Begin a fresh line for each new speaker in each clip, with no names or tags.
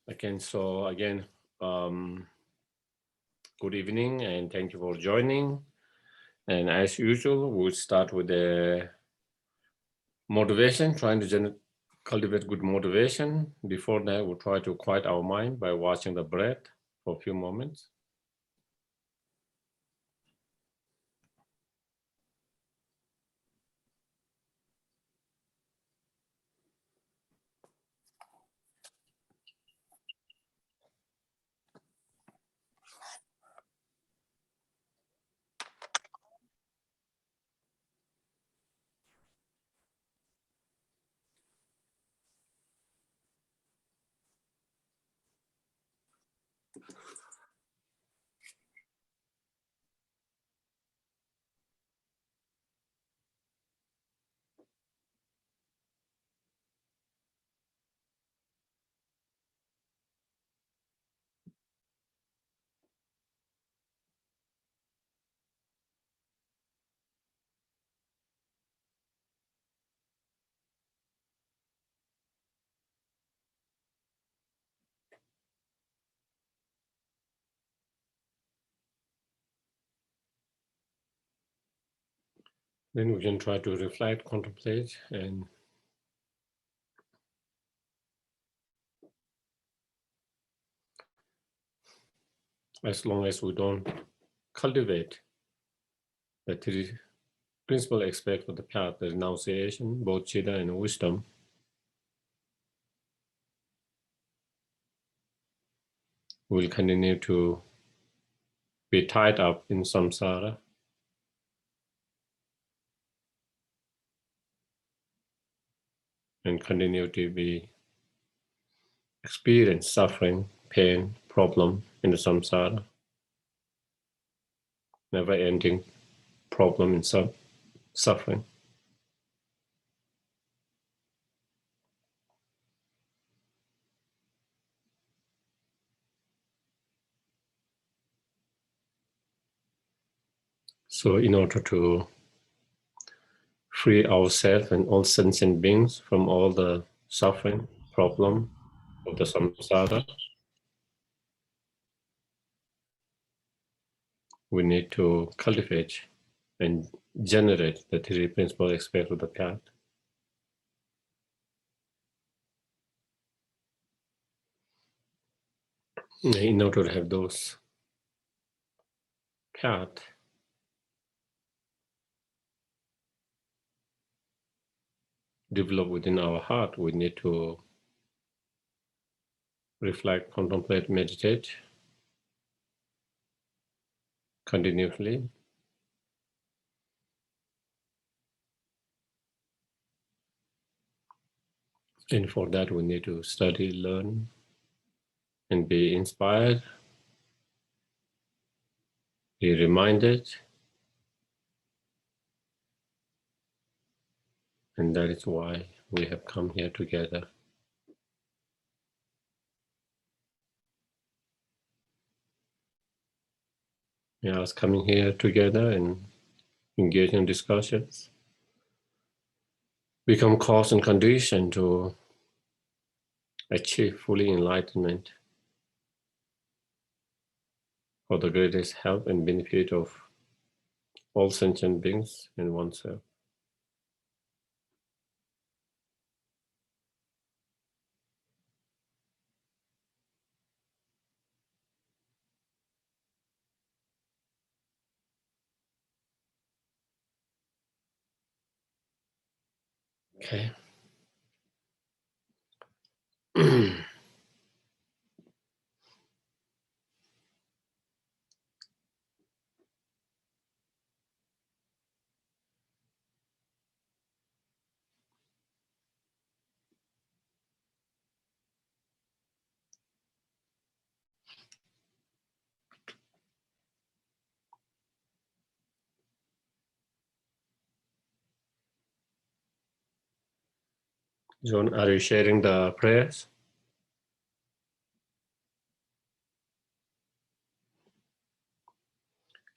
Again, good evening and thank you for joining. And as usual, we'll start with the motivation, trying to cultivate good motivation. Before that, we'll try to quiet our mind by watching the breath for a few moments. Then we can try to reflect, contemplate, and as long as we don't cultivate the three principal aspects of the path, the renunciation, bodhicitta, and wisdom, we'll continue to be tied up in samsara. And continue to be experience suffering, pain, problem in the samsara. Never ending problem in suffering. So in order to free ourselves and all sentient beings from all the suffering, problem of the samsara, we need to cultivate and generate the three principal aspects of the path. In order to have those path develop within our heart, we need to reflect, contemplate, meditate continuously. And for that, we need to study, learn, and be inspired, be reminded. And that is why we have come here together. We are coming here together and engage in discussions, become cause and condition to achieve fully enlightenment for the greatest help and benefit of all sentient beings and oneself. Okay. John, are you sharing the prayers?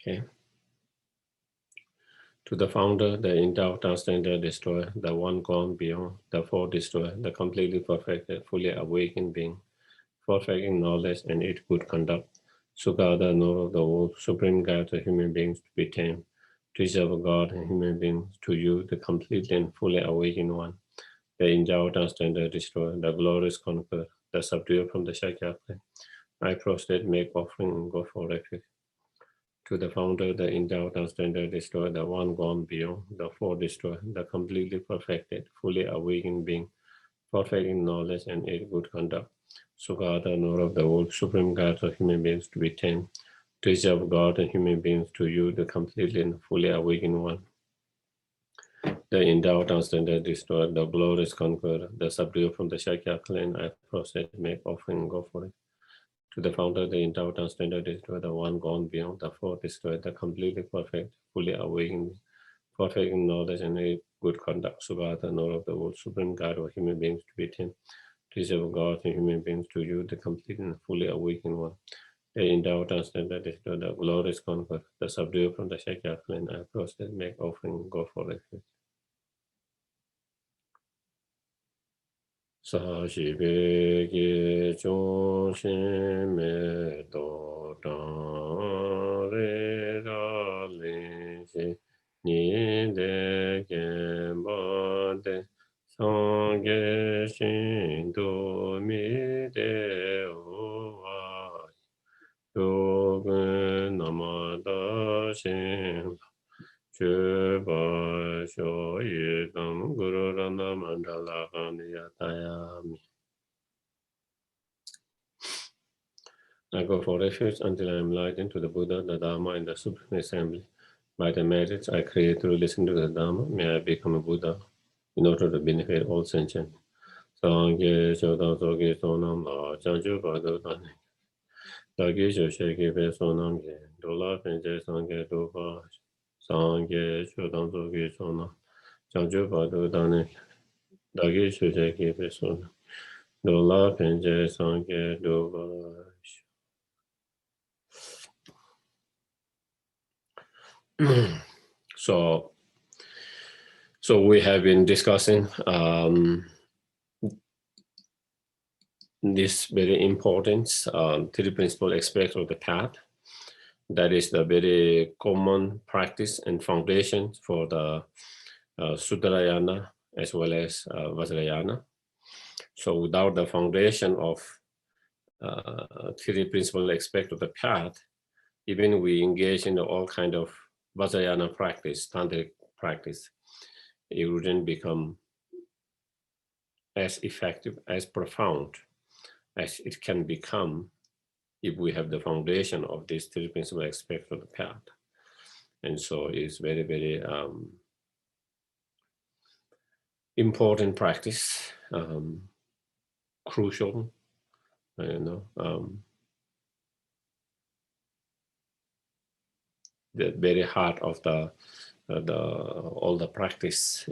Okay. To the founder, the endowed, transcendent destroyer, the one gone beyond, the four destroyer, the completely perfected, fully awakened being, perfect in knowledge and its good conduct. Sukha, the Lord of the world, supreme guide to human beings to be tamed, teacher of God and human beings, to you, the complete and fully awakened one, the endowed and standard destroyer, the glorious conqueror, the subduer from the Shakya plane. I prostrate, make offering, and go for refuge. To the founder, the endowed and standard destroyer, the one gone beyond, the four destroyer, the completely perfected, fully awakened being, perfect in knowledge and in good conduct. Sukha, the Lord of the world, supreme guide of human beings to be tamed, teacher of God and human beings, to you, the completely and fully awakened one, the endowed and standard destroyer, the glorious conqueror, the subduer from the Shakya clan, I prostrate, make offering, and go for it. To the founder, the endowed and standard destroyer, the one gone beyond, the fourth destroyer, the completely perfect, fully awakened, perfect in knowledge and in good conduct. Subha, the Lord of the world, supreme guide of human beings to be tamed, teacher of God and human beings, to you, the complete and fully awakened one, the endowed and standard destroyer, the glorious conqueror, the subduer from the Shakya clan, I prostrate, make offering, go for refuge. 사시베게 조심에 도당레라레시 니데게 바데 성계신도 미데오와 요근 나마다신 주바쇼이담 구루라나 만달라가니야타야미. I go for refuge until I am enlightened to the Buddha, the Dharma, and the Supreme Assembly. By the merits I create through listening to the Dharma, may I become a Buddha in order to benefit all sentient. Sangye Shodan Sogi Sonam La Janju Badu Dani. Dagi Shosheki Be Sonam Ge, Dola Penje Sangye Dupa. Sangye Shodan Sogi Sonam. Janju Badu Dani. Dagi Shosheki Be Sonam. Dola Penje Sangye Dupa. So we have been discussing this very important three principal aspects of the path. That is the very common practice and foundation for the Sudarayana as well as Vajrayana. So without the foundation of three principal aspects of the path, even we engage in all kind of Vajrayana practice, tantric practice, it wouldn't become as effective, as profound as it can become if we have the foundation of these three principal aspects of the path. And so it's very, very important practice, crucial, the very heart of all the practice,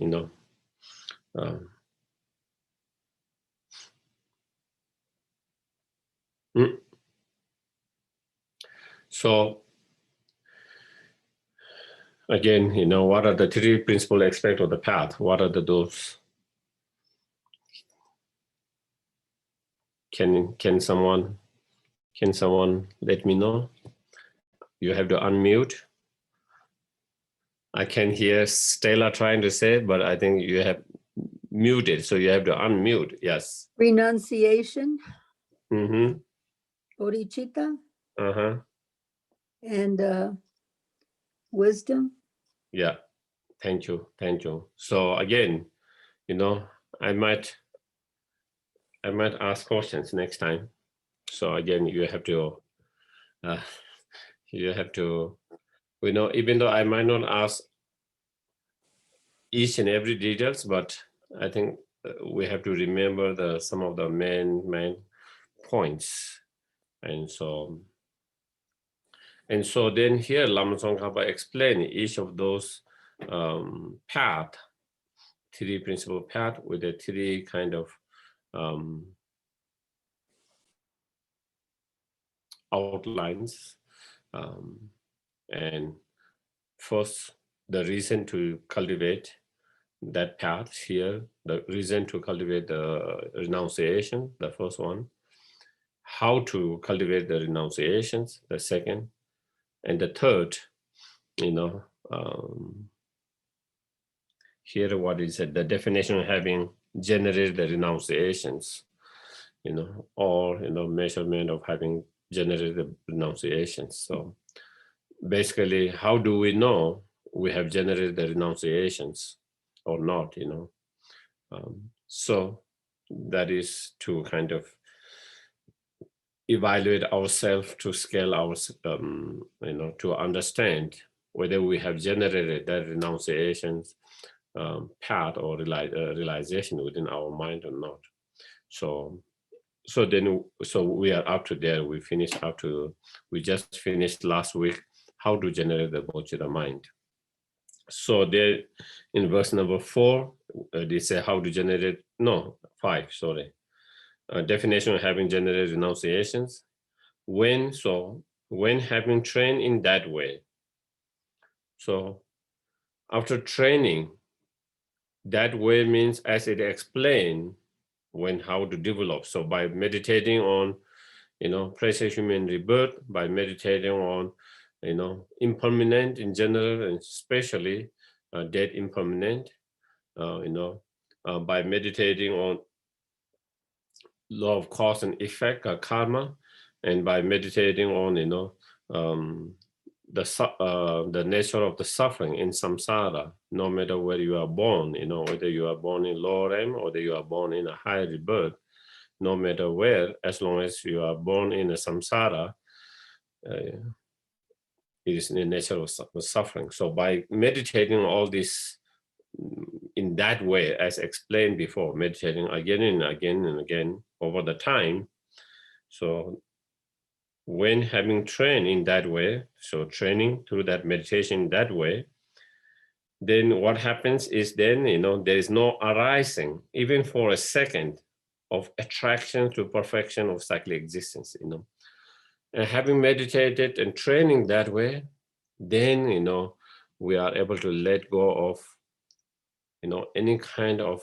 So again, what are the three principal aspects of the path? What are those? Can someone let me know? You have to unmute. I can hear Stella trying to say, but I think you have muted, so you have to unmute. Yes.
Renunciation,
Mm-hmm.
bodhicitta,
Uh-huh.
and wisdom.
Yeah. Thank you. So again, I might ask questions next time. So again, you have to even though I might not ask each and every details, but I think we have to remember some of the main points. And so then here Lama Tsongkhapa explain each of those path, three principal path with the three kind of outlines. And first, the reason to cultivate that path here, the reason to cultivate the renunciation, the first one. how to cultivate the renunciations, the second. And the third, here what is it? The definition of having generated the renunciations, or measurement of having generated the renunciations. So basically, how do we know we have generated the renunciations or not? So that is to kind of evaluate ourselves, to scale our, to understand whether we have generated that renunciations path or realization within our mind or not. So we are up to there. We just finished last week how to generate the bodhicitta mind. So there in verse number 4, they say how to generate, 5, sorry. Definition of having generated renunciations. When having trained in that way. So after training, that way means, as it explained, when how to develop. So by meditating on, precious human rebirth, by meditating on, impermanent in general, and especially death impermanent, by meditating on law of cause and effect, karma, and by meditating on, the nature of the suffering in samsara, no matter where you are born, whether you are born in lower realm or whether you are born in a higher rebirth, no matter where, as long as you are born in a samsara, it is in the nature of suffering. So by meditating all this in that way, as explained before, meditating again and again and again over the time. So when having trained in that way, so training through that meditation that way, then what happens is then, there is no arising, even for a second, of attraction to perfection of cyclic existence, And having meditated and training that way, then, we are able to let go of, any kind of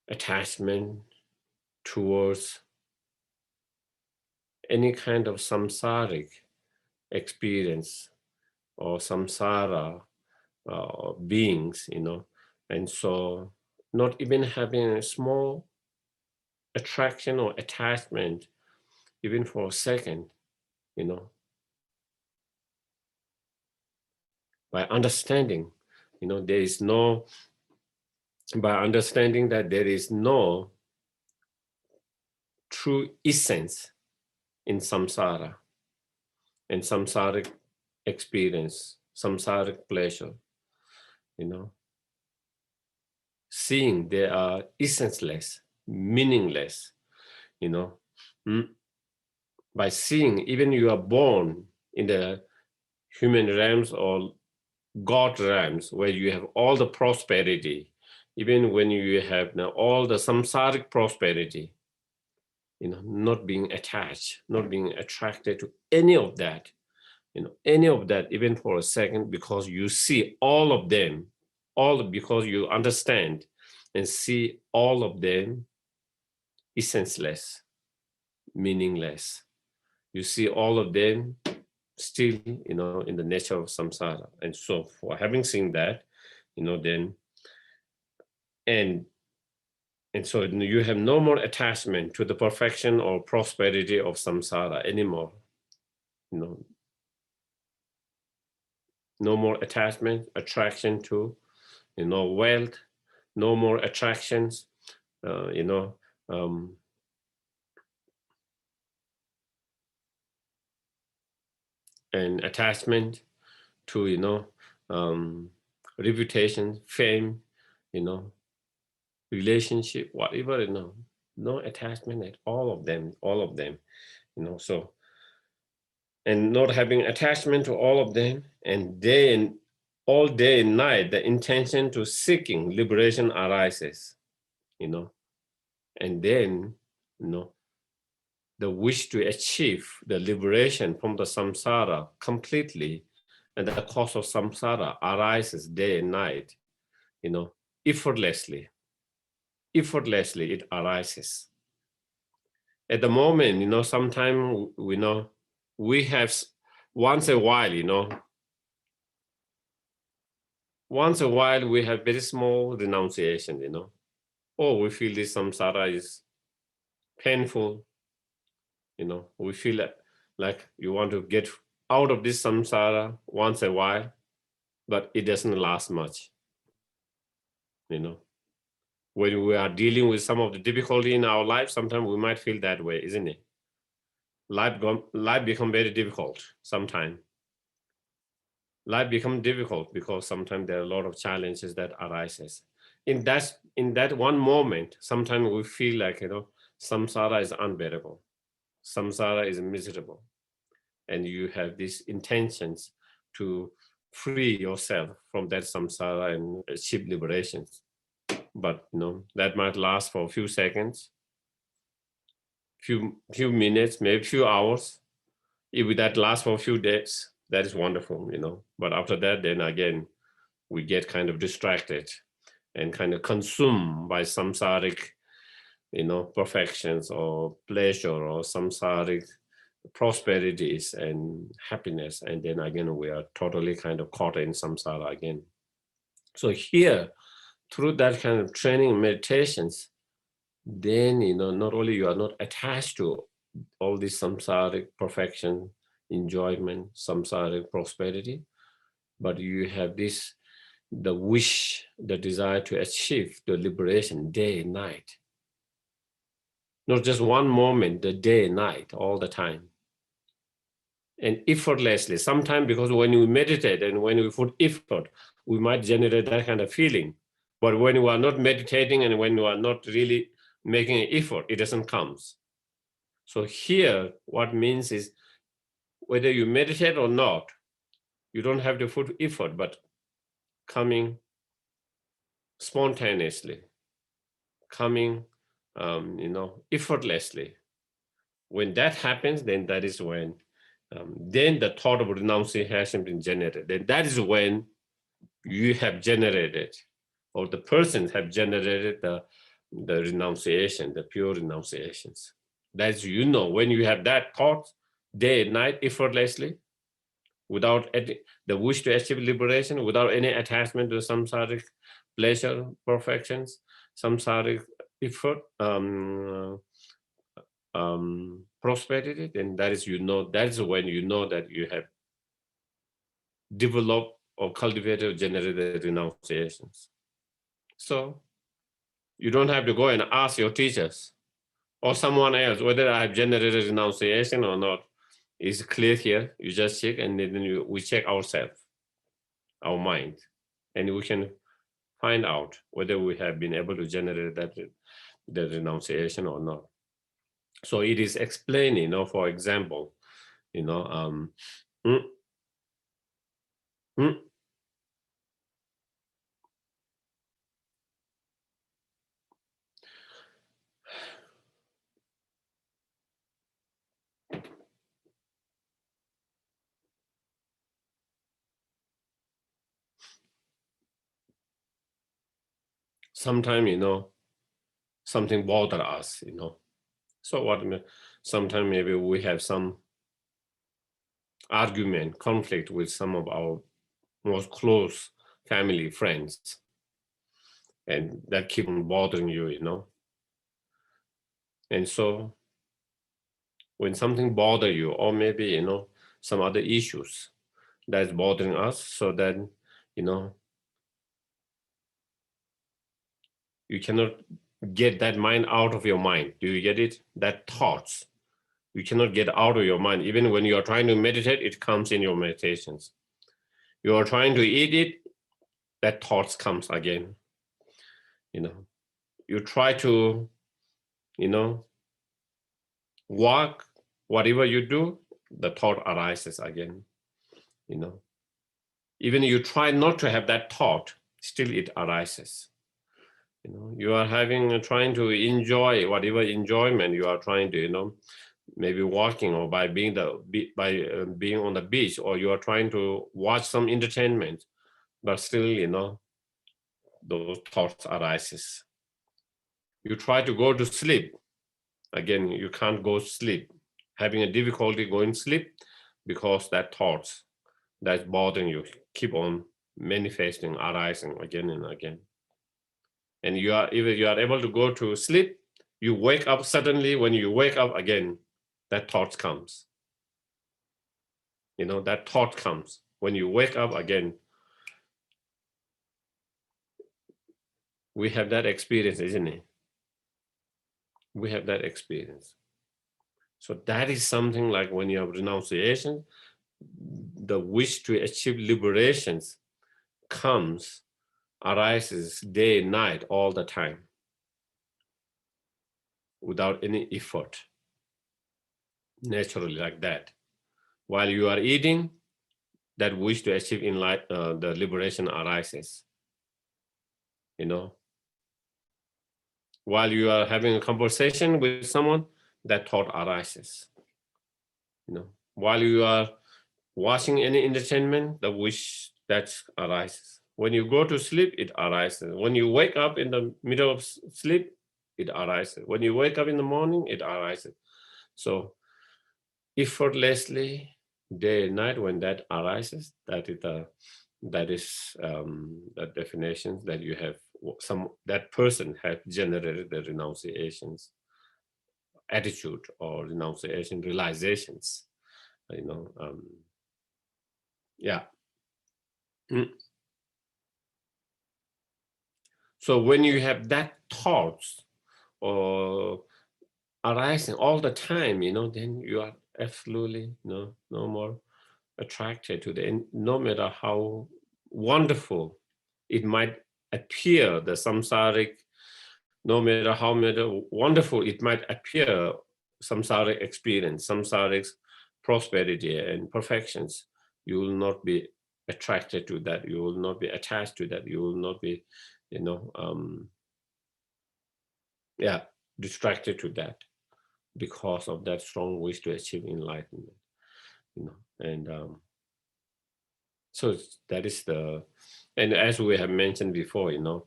attachment towards any kind of samsaric experience or samsara beings, and so not even having a small attraction or attachment, even for a second, by understanding, by understanding that there is no true essence in samsara and samsaric experience, samsaric pleasure, seeing they are essenceless, meaningless, by seeing, even you are born in the human realms or God realms where you have all the prosperity, even when you have now all the samsaric prosperity, not being attached, not being attracted to any of that, even for a second, because you see all of them, because you understand and see all of them essenceless, meaningless. You see all of them still, in the nature of samsara. And so for having seen that, then, and so you have no more attachment to the perfection or prosperity of samsara anymore. No more attachment, attraction to, wealth, no more attractions, and attachment to, reputation, fame, relationship, whatever, no attachment at all of them, so, and not having attachment to all of them, and all day and night, the intention to seeking liberation arises, and then, the wish to achieve the liberation from the samsara completely, and the cause of samsara arises day and night, effortlessly it arises. at the moment, you know, sometimes we know we have once a while, you know, once a while we have very small renunciation, you know. Oh, we feel this samsara is painful, you know, we feel like you want to get out of this samsara once a while, but it doesn't last much, you know. When we are dealing with some of the difficulty in our life, sometimes we might feel that way, isn't it? Life become very difficult sometimes. Life becomes difficult because sometimes there are a lot of challenges that arises. In that one moment, sometimes we feel like, you know, samsara is unbearable, samsara is miserable, and you have these intentions to free yourself from that samsara and achieve liberations. But you know, that might last for a few seconds, few minutes, maybe few hours. If that lasts for a few days, that is wonderful, you know. But after that, then again, we get kind of distracted and kind of consumed by samsaric, you know, perfections or pleasure or samsaric prosperities and happiness. And then again, we are totally kind of caught in samsara again. So here, through that kind of training meditations, then, you know, not only you are not attached to all this samsaric perfection, enjoyment, samsaric prosperity, but you have this, the wish, the desire to achieve the liberation day and night. Not just one moment, the day and night, all the time. And effortlessly, sometimes because when we meditate and when we put effort, we might generate that kind of feeling. But when we are not meditating and when we are not really making an effort, it doesn't come. So here, what means is whether you meditate or not, you don't have to put effort, but coming spontaneously, coming, you know, effortlessly. When that happens, then that is when, then the thought of renunciation has been generated. Then that is when you have generated, or the persons have generated the renunciation, the pure renunciations. That's, you know, when you have that thought day and night effortlessly, without the wish to achieve liberation, without any attachment to samsaric pleasure, perfections, samsaric effort, prosperity, then that is, you know, that is when you know that you have developed or cultivated or generated renunciations. So you don't have to go and ask your teachers or someone else whether I have generated renunciation or not. It's clear here. You just check, and then we check ourselves, our mind, and we can find out whether we have been able to generate that the renunciation or not. So it is explaining, you know, for example, you know, sometimes, you know, something bothers us, you know. So what, sometimes maybe we have some argument, conflict with some of our most close family, friends, and that keep on bothering you, you know. And so when something bothers you, or maybe, you know, some other issues that's bothering us, so then, you know, you cannot get that mind out of your mind. Do you get it? That thoughts, you cannot get out of your mind. Even when you are trying to meditate, it comes in your meditations. You are trying to eat it, that thoughts comes again. You know, you try to, you know, walk, whatever you do, the thought arises again. You know, even you try not to have that thought, still it arises. You know, you are trying to enjoy whatever enjoyment you are trying to, you know, maybe walking or by being being on the beach, or you are trying to watch some entertainment, but still, you know, those thoughts arises. You try to go to sleep, Again, you can't go sleep, having a difficulty going sleep because that thoughts that's bothering you keep on manifesting, arising again and again. And you are, if you are able to go to sleep, you wake up suddenly. When you wake up again, that thought comes. You know, that thought comes. When you wake up again, we have that experience, isn't it? We have that experience. So that is something like when you have renunciation, the wish to achieve liberations comes, arises day, night, all the time, without any effort, naturally like that. While you are eating, that wish to achieve the liberation arises, you know. While you are having a conversation with someone, that thought arises, you know. While you are watching any entertainment, the wish that arises. When you go to sleep, it arises. When you wake up in the middle of sleep, it arises. When you wake up in the morning, it arises. So effortlessly, day and night, when that arises, that is the definitions that you have. That person has generated the renunciations attitude or renunciation realizations, you know. Yeah. So when you have that thoughts or arising all the time, you know, then you are absolutely no more attracted to the, no matter how wonderful it might appear, the samsaric, no matter how wonderful it might appear, samsaric experience, samsaric prosperity and perfections, you will not be attracted to that. You will not be attached to that. You will not be, you know, distracted to that because of that strong wish to achieve enlightenment, you know. And so that is the, and as we have mentioned before, you know,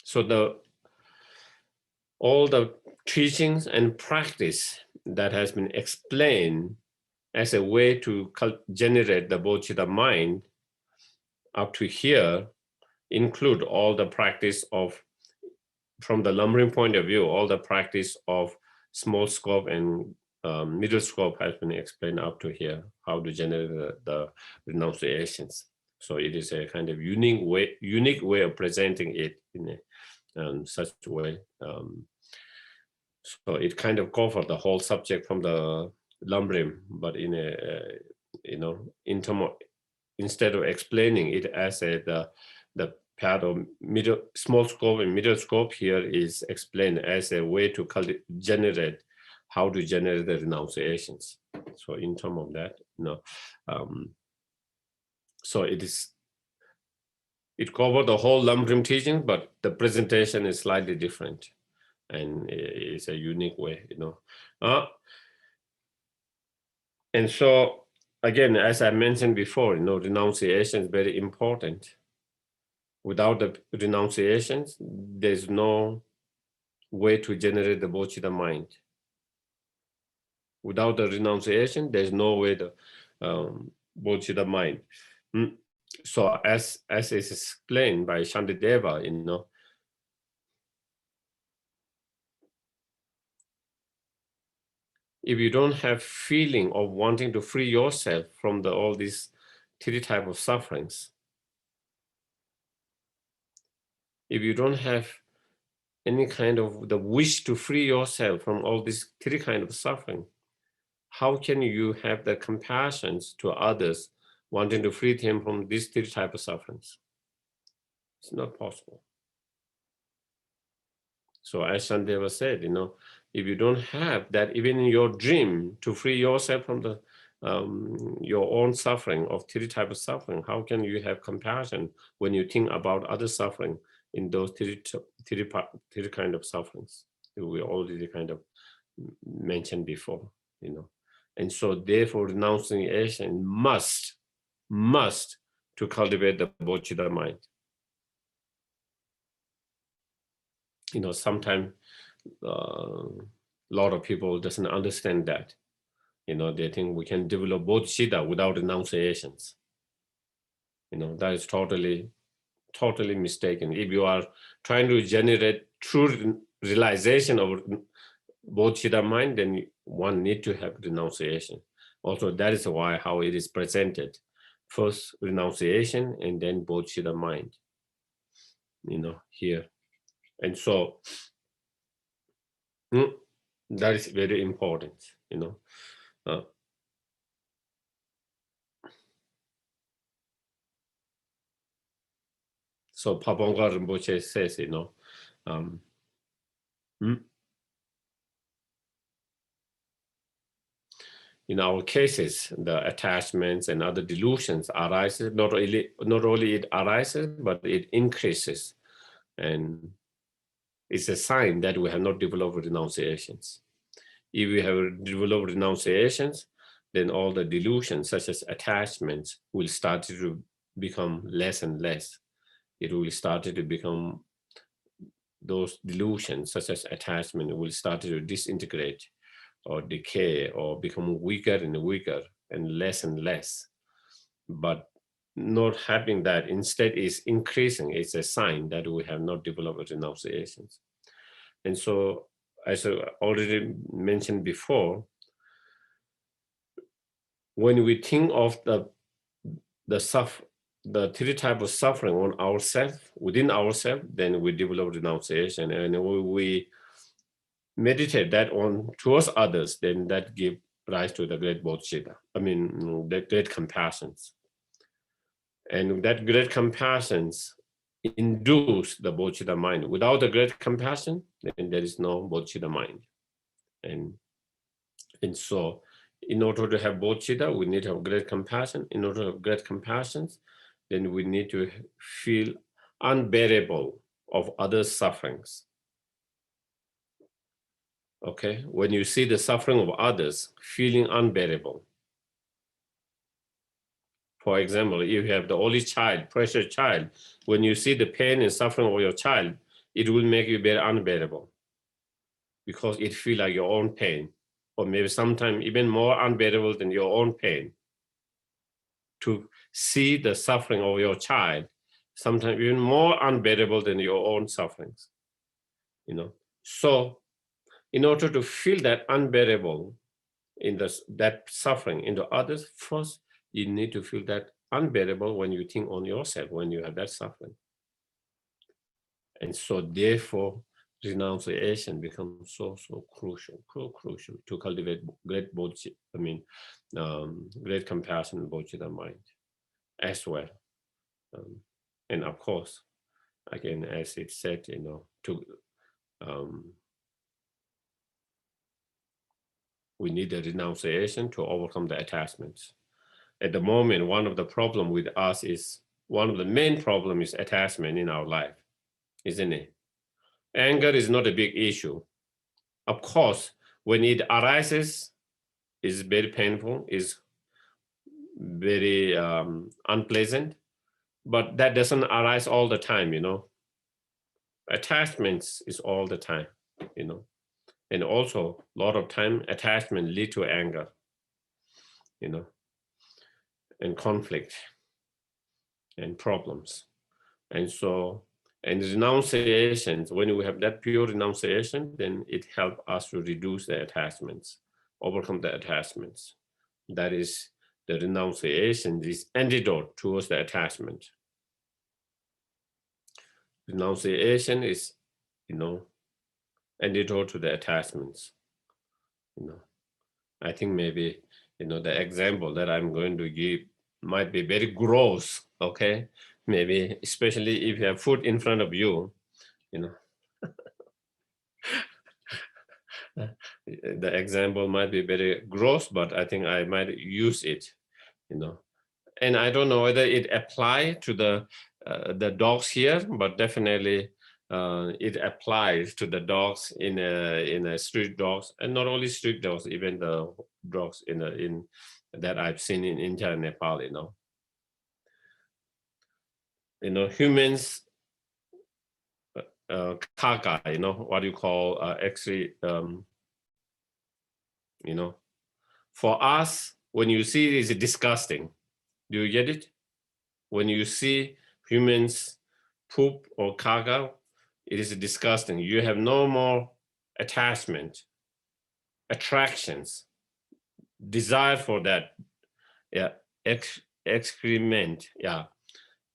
so all the teachings and practice that has been explained as a way to generate the bodhicitta mind up to here include all the practice of, from the Lamrim point of view, all the practice of small scope and middle scope has been explained up to here, how to generate the renunciations. So it is a kind of unique way of presenting it in such a way. So it kind of covers the whole subject from the Lamrim, but in a you know, instead of explaining it as the path of small scope and middle scope, here is explained as a way to generate, how to generate the renunciations. So in terms of that, you know, so it covers the whole Lamrim teaching, but the presentation is slightly different, and it's a unique way, you know. And so again, as I mentioned before, you know, renunciation is very important. Without the renunciations, there's no way to generate the bodhicitta mind. Without the renunciation, there's no way to bodhicitta mind. So as is explained by Shantideva, you know, if you don't have feeling of wanting to free yourself from all these three types of sufferings, if you don't have any kind of the wish to free yourself from all these three kinds of suffering, how can you have the compassion to others wanting to free them from these three types of sufferings? It's not possible. So as Shantideva said, you know, if you don't have that, even in your dream, to free yourself from the your own suffering of three types of suffering, how can you have compassion when you think about other suffering in those three kind of sufferings we already kind of mentioned before, you know? And so therefore renunciation must to cultivate the bodhicitta mind. You know, sometimes a lot of people doesn't understand that. They think we can develop bodhicitta without renunciations. That is totally mistaken. If you are trying to generate true realization of bodhicitta mind, then one need to have renunciation. Also, that is why how it is presented. First renunciation and then bodhicitta mind, here. And so that is very important, So Paponga Rinpoche says, in our cases, the attachments and other delusions arises, not only it arises, but it increases. And it's a sign that we have not developed renunciations. If we have developed renunciations, then all the delusions, such as attachments, will start to become less and less. It will start to become, those delusions, such as attachment, will start to disintegrate or decay or become weaker and weaker and less. But not having that, instead is increasing. It's a sign that we have not developed renunciations. And so, as I already mentioned before, when we think of the three types of suffering on ourselves, within ourselves, then we develop renunciation. And we meditate that on towards others, then that give rise to the great bodhicitta. The great compassions. And that great compassions induce the bodhicitta mind. Without the great compassion, then there is no bodhicitta mind. And so, in order to have bodhicitta, we need to have great compassion. In order to have great compassions, then we need to feel unbearable of others' sufferings. Okay, when you see the suffering of others, feeling unbearable. For example, if you have the only child, precious child, when you see the pain and suffering of your child, it will make you very unbearable because it feels like your own pain, or maybe sometimes even more unbearable than your own pain. To see the suffering of your child, sometimes even more unbearable than your own sufferings. So in order to feel that unbearable in that suffering into others, first you need to feel that unbearable when you think on yourself, when you have that suffering. And so therefore, renunciation becomes so crucial to cultivate great bodhicitta, great compassion and bodhicitta mind as well. And of course, again, as it said, we need a renunciation to overcome the attachments. At the moment, one of the problems with us is, one of the main problems is attachment in our life, isn't it? Anger is not a big issue. Of course, when it arises, it's very painful, it's very unpleasant, but that doesn't arise all the time, Attachments is all the time, And also, a lot of time, attachment lead to anger, and conflict and problems. And so, and renunciations, when we have that pure renunciation, then it helps us to reduce the attachments, overcome the attachments. That is, the renunciation is antidote towards the attachment. Renunciation is, antidote to the attachments. I think maybe, the example that I'm going to give might be very gross, okay? Maybe, especially if you have food in front of you, the example might be very gross, but I think I might use it, And I don't know whether it applies to the dogs here, but definitely it applies to the dogs in a street dogs, and not only street dogs, even the dogs in that I've seen in India and Nepal. Humans kaga, what you call actually, for us, when you see it, it's disgusting. Do you get it? When you see humans poop or caca, it is disgusting. You have no more attachment, attractions, desire for that. Yeah, excrement. Yeah.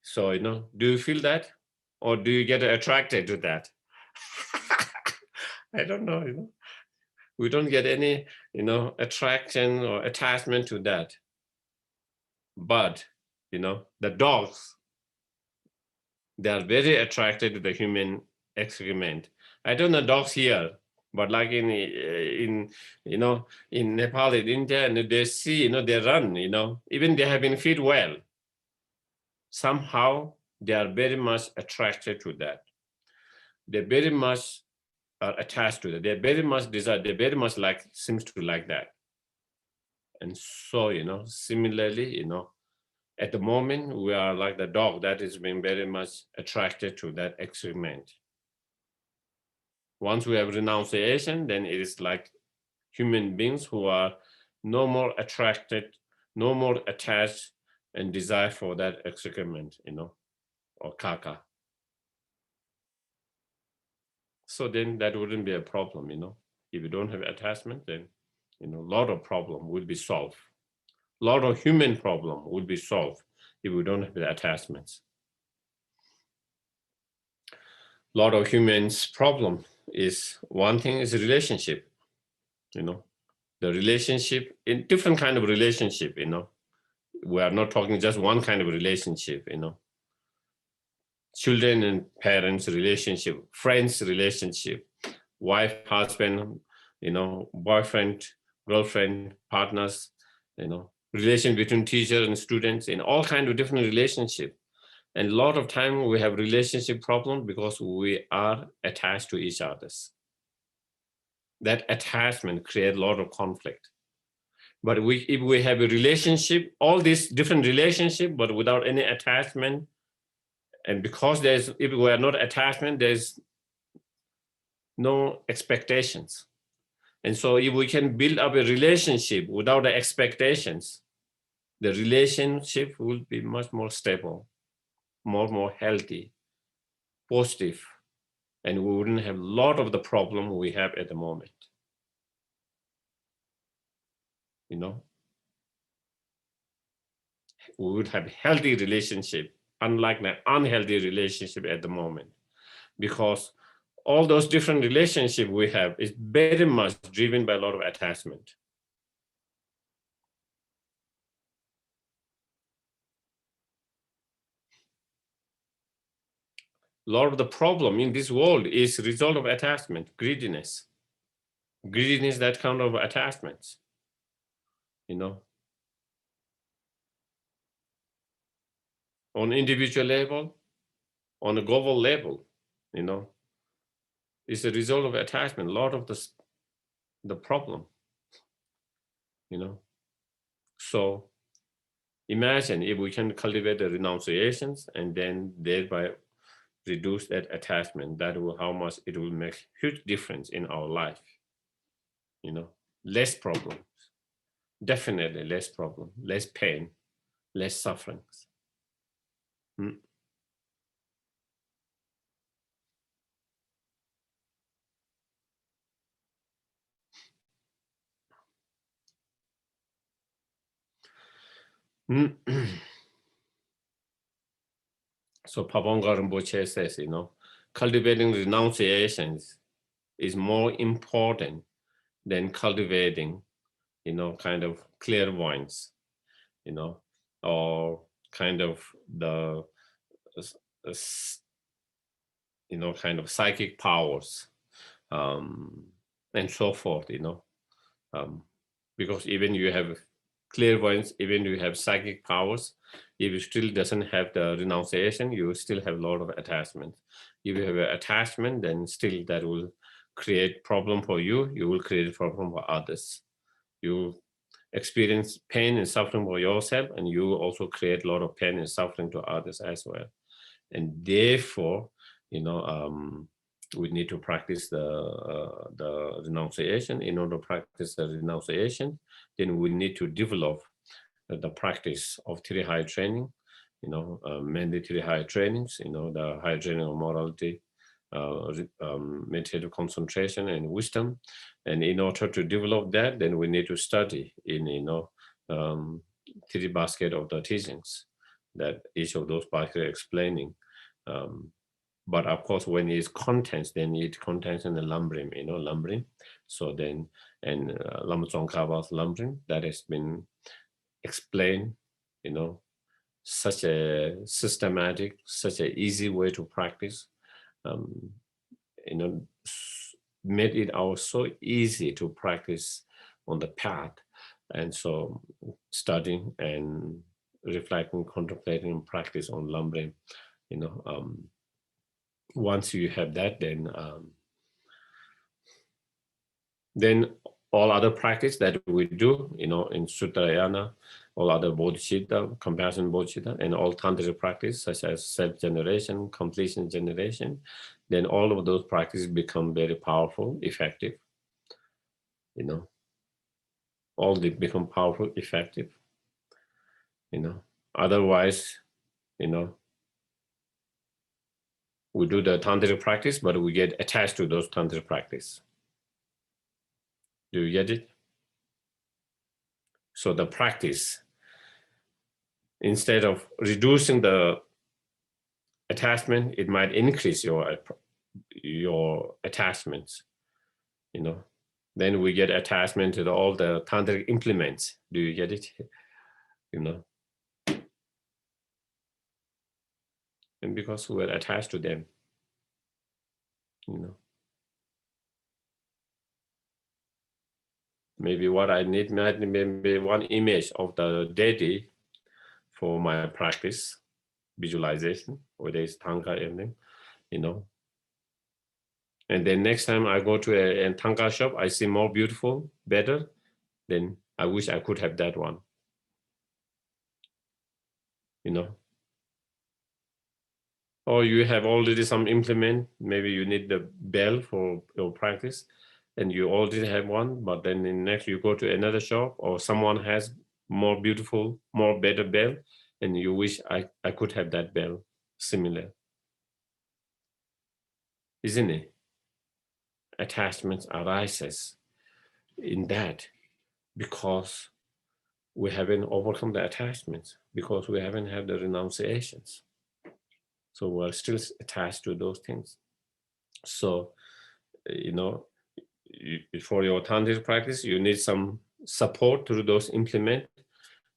So, do you feel that? Or do you get attracted to that? I don't know, We don't get any, attraction or attachment to that. But, the dogs, they are very attracted to the human excrement. I don't know dogs here, but like in Nepal, in India, and they see, they run, even they have been fed well. Somehow they are very much attracted to that. They very much are attached to that. They very much desire. They very much seems to like that. And so, similarly, at the moment we are like the dog that is being very much attracted to that excrement. Once we have renunciation, then it is like human beings who are no more attracted, no more attached and desire for that excrement, or caca. So then that wouldn't be a problem, If you don't have attachment, then, a lot of problem will be solved. A lot of human problem will be solved if we don't have the attachments. A lot of humans' problem is, one thing is a relationship, the relationship, in different kind of relationship, we are not talking just one kind of relationship, children and parents relationship, friends relationship, wife, husband, boyfriend, girlfriend, partners, relation between teacher and students, in all kinds of different relationship. And a lot of time we have relationship problem because we are attached to each other. That attachment creates a lot of conflict. But if we have a relationship, all these different relationship, but without any attachment, and because if we are not attachment, there's no expectations. And so if we can build up a relationship without the expectations, the relationship will be much more stable, more healthy, positive, and we wouldn't have a lot of the problem we have at the moment. We would have healthy relationship, unlike the unhealthy relationship at the moment, because all those different relationships we have is very much driven by a lot of attachment. A lot of the problem in this world is a result of attachment, greediness. Greediness, that kind of attachments, on individual level, on a global level, it's a result of attachment. A lot of the problem, So imagine if we can cultivate the renunciations and then thereby reduce that attachment, that will how much it will make huge difference in our life. Less problems, definitely less problem, less pain, less sufferings. So Paponga Rinpoche says, cultivating renunciations is more important than cultivating, kind of clairvoyance, or kind of the, kind of psychic powers, and so forth, because even you have clairvoyance, even you have psychic powers, if you still doesn't have the renunciation, you still have a lot of attachment. If you have an attachment, then still that will create problem for you. You will create a problem for others. You experience pain and suffering for yourself, and you also create a lot of pain and suffering to others as well. And therefore, we need to practice the renunciation. In order to practice the renunciation, then we need to develop the practice of three high training, mainly three high trainings, the high training of morality, meditative concentration, and wisdom. And in order to develop that, then we need to study in three basket of the teachings that each of those baskets explaining. But of course, when it's contents, then it contains in the Lambrim, Lambrim. So then, and Lama Tsongkhapa's Lambrim that has been explained, such a systematic, such an easy way to practice, made it so easy to practice on the path. And so studying and reflecting, contemplating, and practice on Lambrim, once you have that, then all other practice that we do, in Sutrayana, all other bodhicitta, compassion bodhicitta, and all tantric practice, such as self-generation, completion generation, then all of those practices become very powerful, effective. All they become powerful, effective. Otherwise, we do the tantric practice, but we get attached to those tantric practice. Do you get it? So the practice, instead of reducing the attachment, it might increase your attachments. Then we get attachment to all the tantric implements. Do you get it? And because we're attached to them, maybe what I need, maybe one image of the deity for my practice, visualization, whether it's Thangka evening, And then next time I go to a Thangka shop, I see more beautiful, better, then I wish I could have that one. Or you have already some implement, maybe you need the bell for your practice, and you already have one, but then in next you go to another shop, or someone has more beautiful, more better bell, and you wish I could have that bell, similar. Isn't it? Attachments arises in that because we haven't overcome the attachments, because we haven't had the renunciations. So we're still attached to those things. So, for your tantric practice, you need some support through those implements.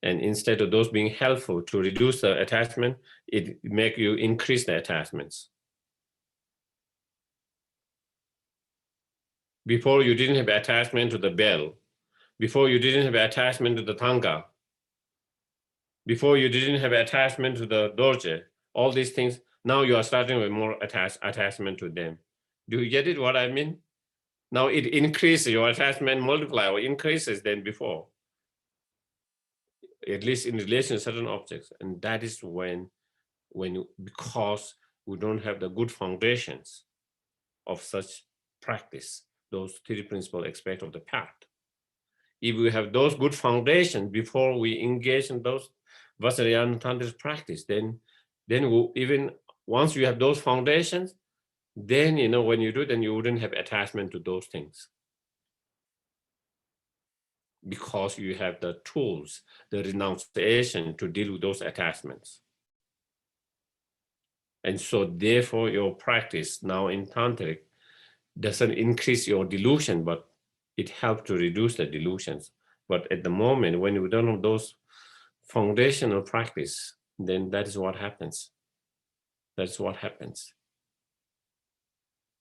And instead of those being helpful to reduce the attachment, it make you increase the attachments. Before you didn't have attachment to the bell. Before you didn't have attachment to the Thangka. Before you didn't have attachment to the dorje. All these things, now you are starting with more attachment to them. Do you get it, what I mean? Now it increases, your attachment multiply or increases than before. At least in relation to certain objects. And that is because we don't have the good foundations of such practice, those three principal aspects of the path. If we have those good foundations before we engage in those Vajrayana tantric practice, then even once you have those foundations, then when you do, then you wouldn't have attachment to those things. Because you have the tools, the renunciation to deal with those attachments. And so therefore your practice now in tantric doesn't increase your delusion, but it helps to reduce the delusions. But at the moment, when you don't have those foundational practice, then that is what happens. That's what happens.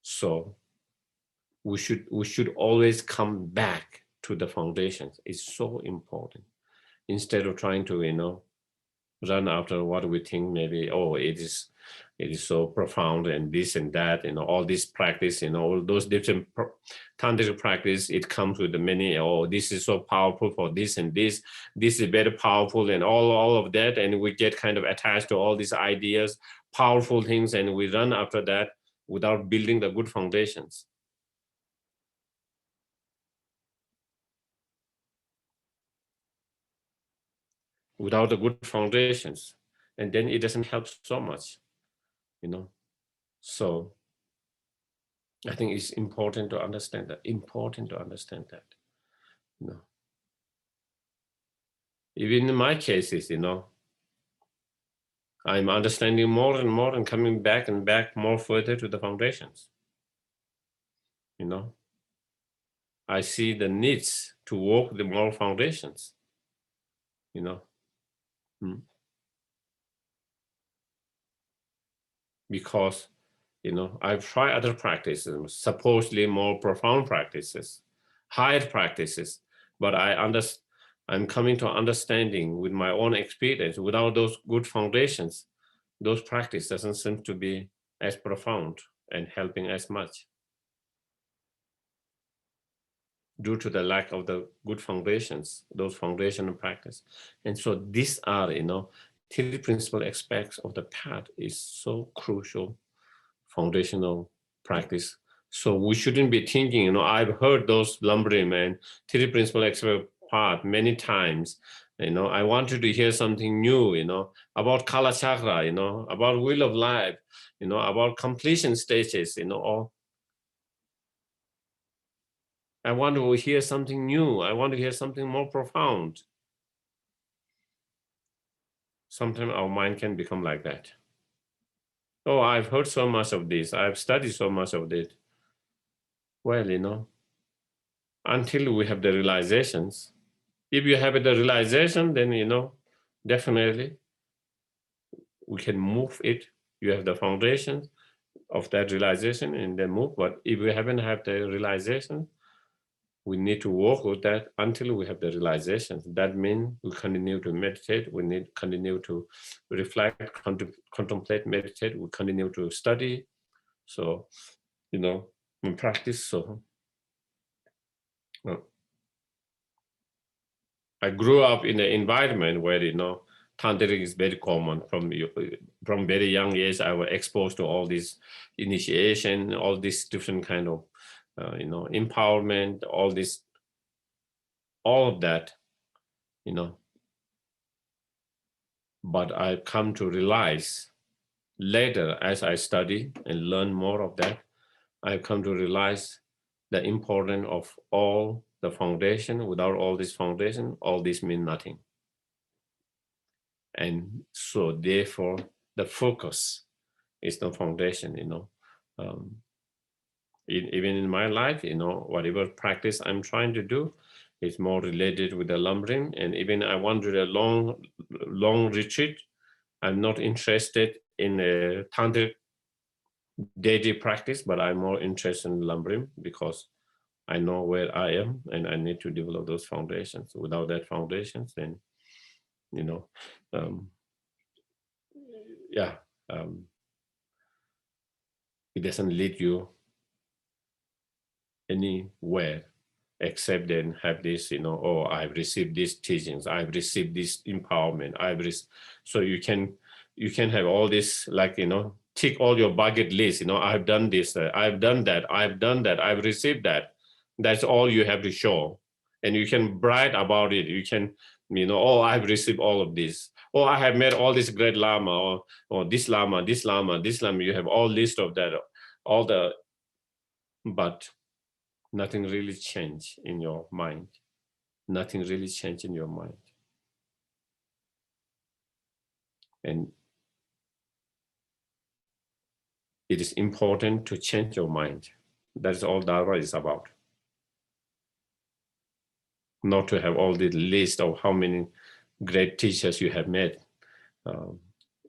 So we should always come back to the foundations. It's so important. Instead of trying to, run after what we think maybe, oh, it is so profound and this and that, all this practice, all those different tantric practice, it comes with the many, oh, this is so powerful for this and this is very powerful and all of that. And we get kind of attached to all these ideas, powerful things, and we run after that. without building the good foundations. Without the good foundations, and then it doesn't help so much, you know. So I think it's important to understand that, you know. Even in my cases, you know, I'm understanding more and more and coming back and back more further to the foundations, you know. I see the needs to work the more foundations, you know. Because, you know, I've tried other practices, supposedly more profound practices, higher practices, but I'm coming to understanding with my own experience, without those good foundations, those practices doesn't seem to be as profound and helping as much, due to the lack of the good foundations, those foundational practice. And so these are, you know, three principal aspects of the path is so crucial, foundational practice. So we shouldn't be thinking, you know, I've heard those lumbering and three principal aspect path many times. You know, I wanted to hear something new, you know, about Kala Chakra, you know, about wheel of life, you know, about completion stages, you know, or I want to hear something new. I want to hear something more profound. Sometimes our mind can become like that. Oh, I've heard so much of this. I've studied so much of it. Well, you know, until we have the realizations. If you have the realization, then, you know, definitely we can move it. You have the foundation of that realization and then move. But if we haven't had the realization, we need to work with that until we have the realization. That means we continue to meditate. We need to continue to reflect, contemplate, meditate. We continue to study. So, you know, in practice. So I grew up in an environment where, you know, tantric is very common. From very young age, I was exposed to all this initiation, all this different kind of, you know, empowerment, all of that, you know. But I've come to realize later, as I study and learn more of that, I've come to realize the importance of all the foundation. Without all this foundation, all this mean nothing. And so therefore, the focus is the foundation, you know. Even in my life, you know, whatever practice I'm trying to do is more related with the lumbering. And even I wanted a long retreat. I'm not interested in a tantric daily practice, but I'm more interested in lumbering because I know where I am and I need to develop those foundations. Without that foundations, then, you know, it doesn't lead you anywhere except then have this, you know, oh, I've received these teachings, I've received this empowerment, so you can have all this, like, you know, tick all your bucket list, you know, I've done this, I've done that, I've received that. That's all you have to show. And you can brag about it. You can, you know, oh, I've received all of this. Oh, I have met all this great Lama, or this Lama, this Lama, this Lama. You have all list of that, but nothing really changed in your mind. Nothing really changed in your mind. And it is important to change your mind. That's all Dharma is about. Not to have all the list of how many great teachers you have met.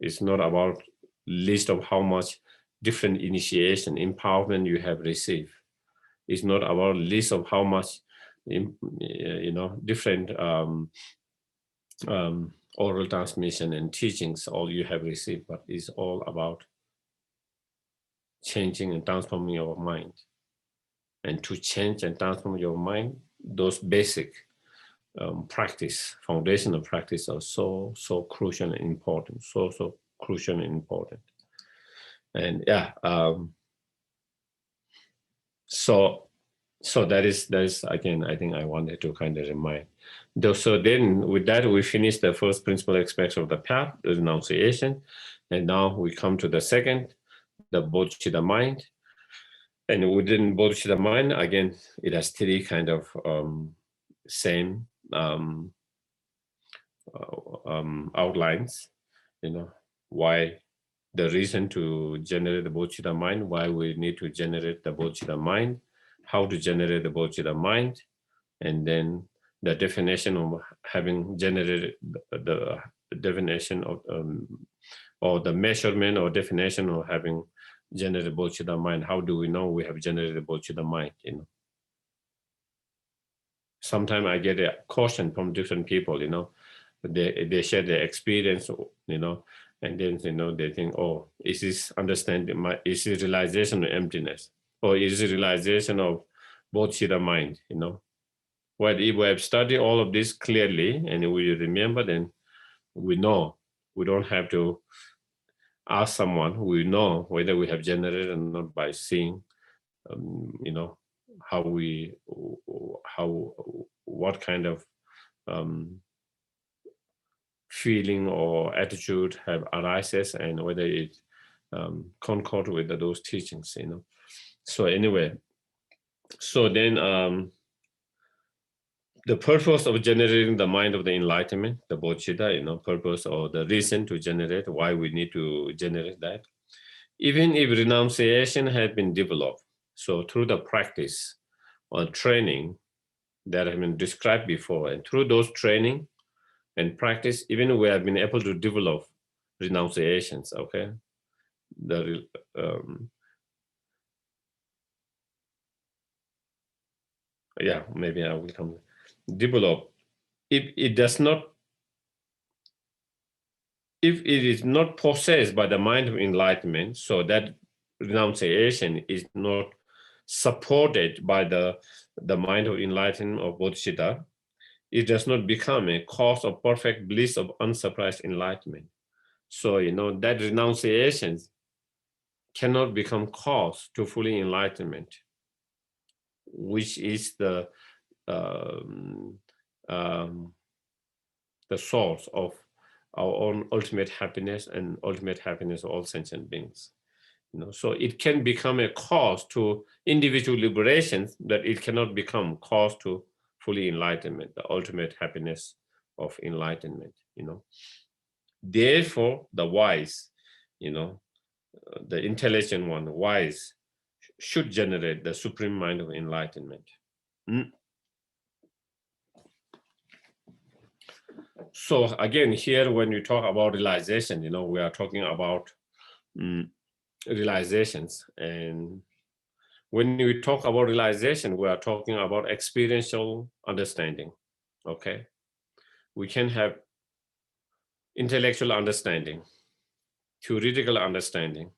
It's not about list of how much different initiation, empowerment you have received. It's not about list of how much, you know, different oral transmission and teachings all you have received, but it's all about changing and transforming your mind. And to change and transform your mind, those basic practice, foundational practice are so crucial and important, so crucial and important. And yeah, So that is again, I think I wanted to kind of remind. So then with that, we finish the first principal aspects of the path, the renunciation. And now we come to the second, the bodhicitta mind. And within bodhicitta mind, again, it has three kind of same outlines, why the reason to generate the bodhicitta mind, why we need to generate the bodhicitta mind, how to generate the bodhicitta mind, and then the definition of having generated the definition of or the measurement or definition of having generated bodhicitta mind. How do we know we have generated bodhicitta mind? Sometimes I get a caution from different people. They share their experience. And then they think, oh, is this understanding? Is it realization of emptiness, or is it realization of bodhicitta mind? Well, if we have studied all of this clearly and we remember, then we know. We don't have to ask someone. We know whether we have generated or not by seeing, what kind of feeling or attitude have arises, and whether it concord with those teachings. So anyway, so then the purpose of generating the mind of the enlightenment, the bodhicitta, purpose or the reason to generate, why we need to generate that. Even if renunciation had been developed, so through the practice or training that have been described before, and through those training and practice, even we have been able to develop renunciations, okay? Yeah, maybe I will come. Develop. If it is not possessed by the mind of enlightenment, so that renunciation is not supported by the mind of enlightenment of bodhicitta, it does not become a cause of perfect bliss of unsurprised enlightenment. So, that renunciation cannot become cause to fully enlightenment, which is the source of our own ultimate happiness and ultimate happiness of all sentient beings. So it can become a cause to individual liberation, but it cannot become cause to fully enlightenment, the ultimate happiness of enlightenment. Therefore, the wise, the intelligent one, wise, should generate the supreme mind of enlightenment. So again, here when we talk about realization, we are talking about realizations. And when we talk about realization, we are talking about experiential understanding, okay? We can have intellectual understanding, theoretical understanding,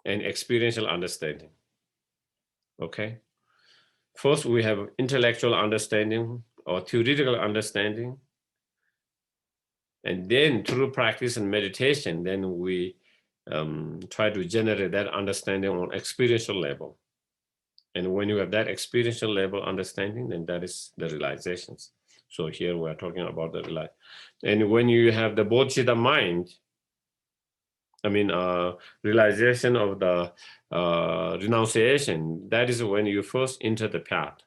and experiential understanding, okay? First, we have intellectual understanding or theoretical understanding. And then through practice and meditation, then we try to generate that understanding on experiential level. And when you have that experiential level understanding, then that is the realizations. So here we are talking about the realize. And when you have the bodhicitta mind, realization of the renunciation, that is when you first enter the path.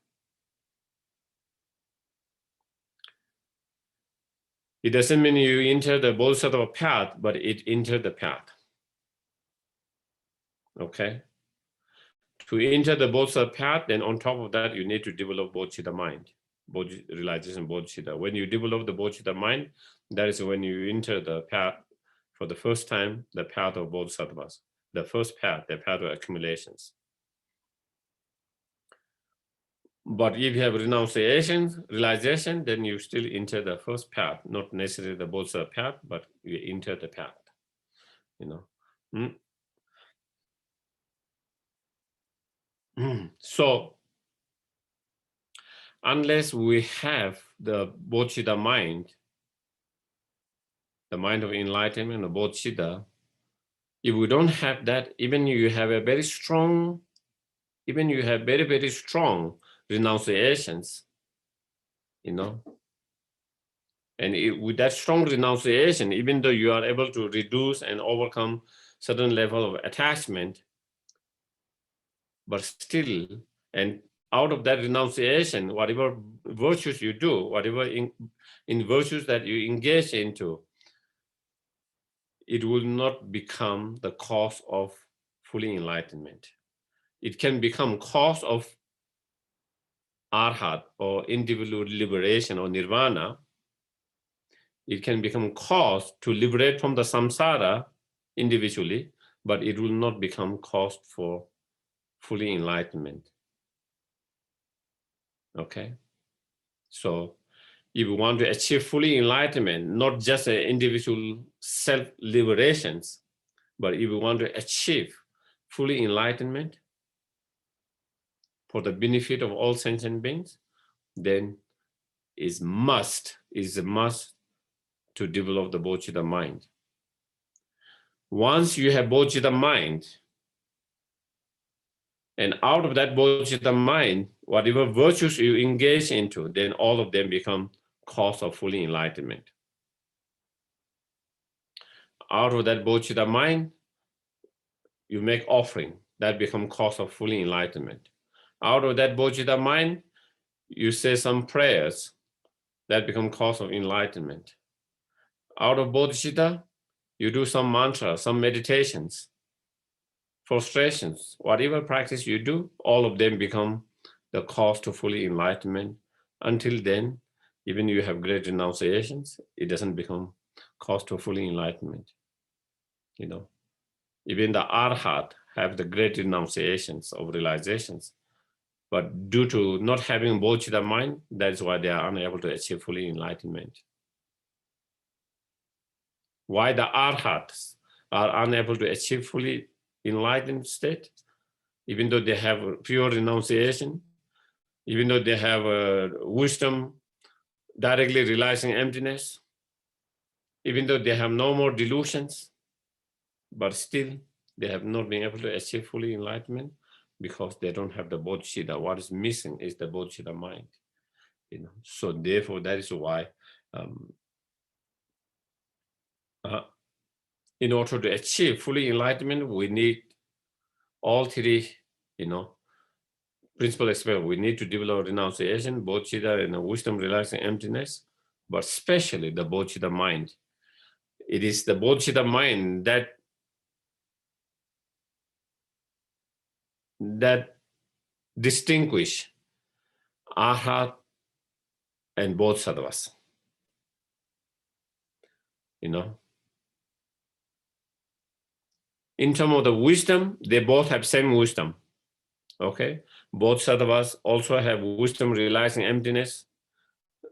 It doesn't mean you enter the bodhisattva path, but it entered the path. Okay? To enter the bodhisattva path, then on top of that, you need to develop bodhicitta mind, realization bodhicitta. When you develop the bodhicitta mind, that is when you enter the path for the first time, the path of bodhisattvas, the first path, the path of accumulations. But if you have renunciation, realization, then you still enter the first path, not necessarily the bodhisattva path, but you enter the path, So, unless we have the bodhicitta mind, the mind of enlightenment, the bodhicitta, If we don't have that, even you have a very strong, even you have very, very strong renunciations, you know, and with that strong renunciation, even though you are able to reduce and overcome certain level of attachment, but still, and out of that renunciation, whatever virtues you do, whatever in virtues that you engage into, it will not become the cause of fully enlightenment. It can become cause of arhat or individual liberation or nirvana. It can become cause to liberate from the samsara individually, but it will not become cause for fully enlightenment. Okay, so if we want to achieve fully enlightenment, not just an individual self-liberations, but if we want to achieve fully enlightenment for the benefit of all sentient beings, then is a must to develop the bodhicitta mind. Once you have bodhicitta mind, and out of that bodhicitta mind, whatever virtues you engage into, then all of them become cause of fully enlightenment. Out of that bodhicitta mind, you make offering, that become cause of fully enlightenment. Out of that bodhicitta mind, you say some prayers, that become cause of enlightenment. Out of bodhicitta, you do some mantra, some meditations, frustrations, whatever practice you do, all of them become the cause to fully enlightenment. Until then, even you have great renunciations, it doesn't become cause to fully enlightenment. You know, even the arhat have the great renunciations of realizations, but due to not having bodhicitta mind, that's why they are unable to achieve fully enlightenment. Why the arhats are unable to achieve fully enlightened state, even though they have pure renunciation, even though they have wisdom directly realizing emptiness, even though they have no more delusions, but still they have not been able to achieve fully enlightenment because they don't have the bodhicitta. What is missing is the bodhicitta mind. You know, so therefore that is why in order to achieve fully enlightenment, we need all three, you know, principal aspects. We need to develop renunciation, bodhicitta, and wisdom realizing emptiness, but especially the bodhicitta mind. It is the bodhicitta mind that distinguish arhat and bodhisattvas. You know, in terms of the wisdom, they both have same wisdom. Okay, bodhisattvas also have wisdom realizing emptiness.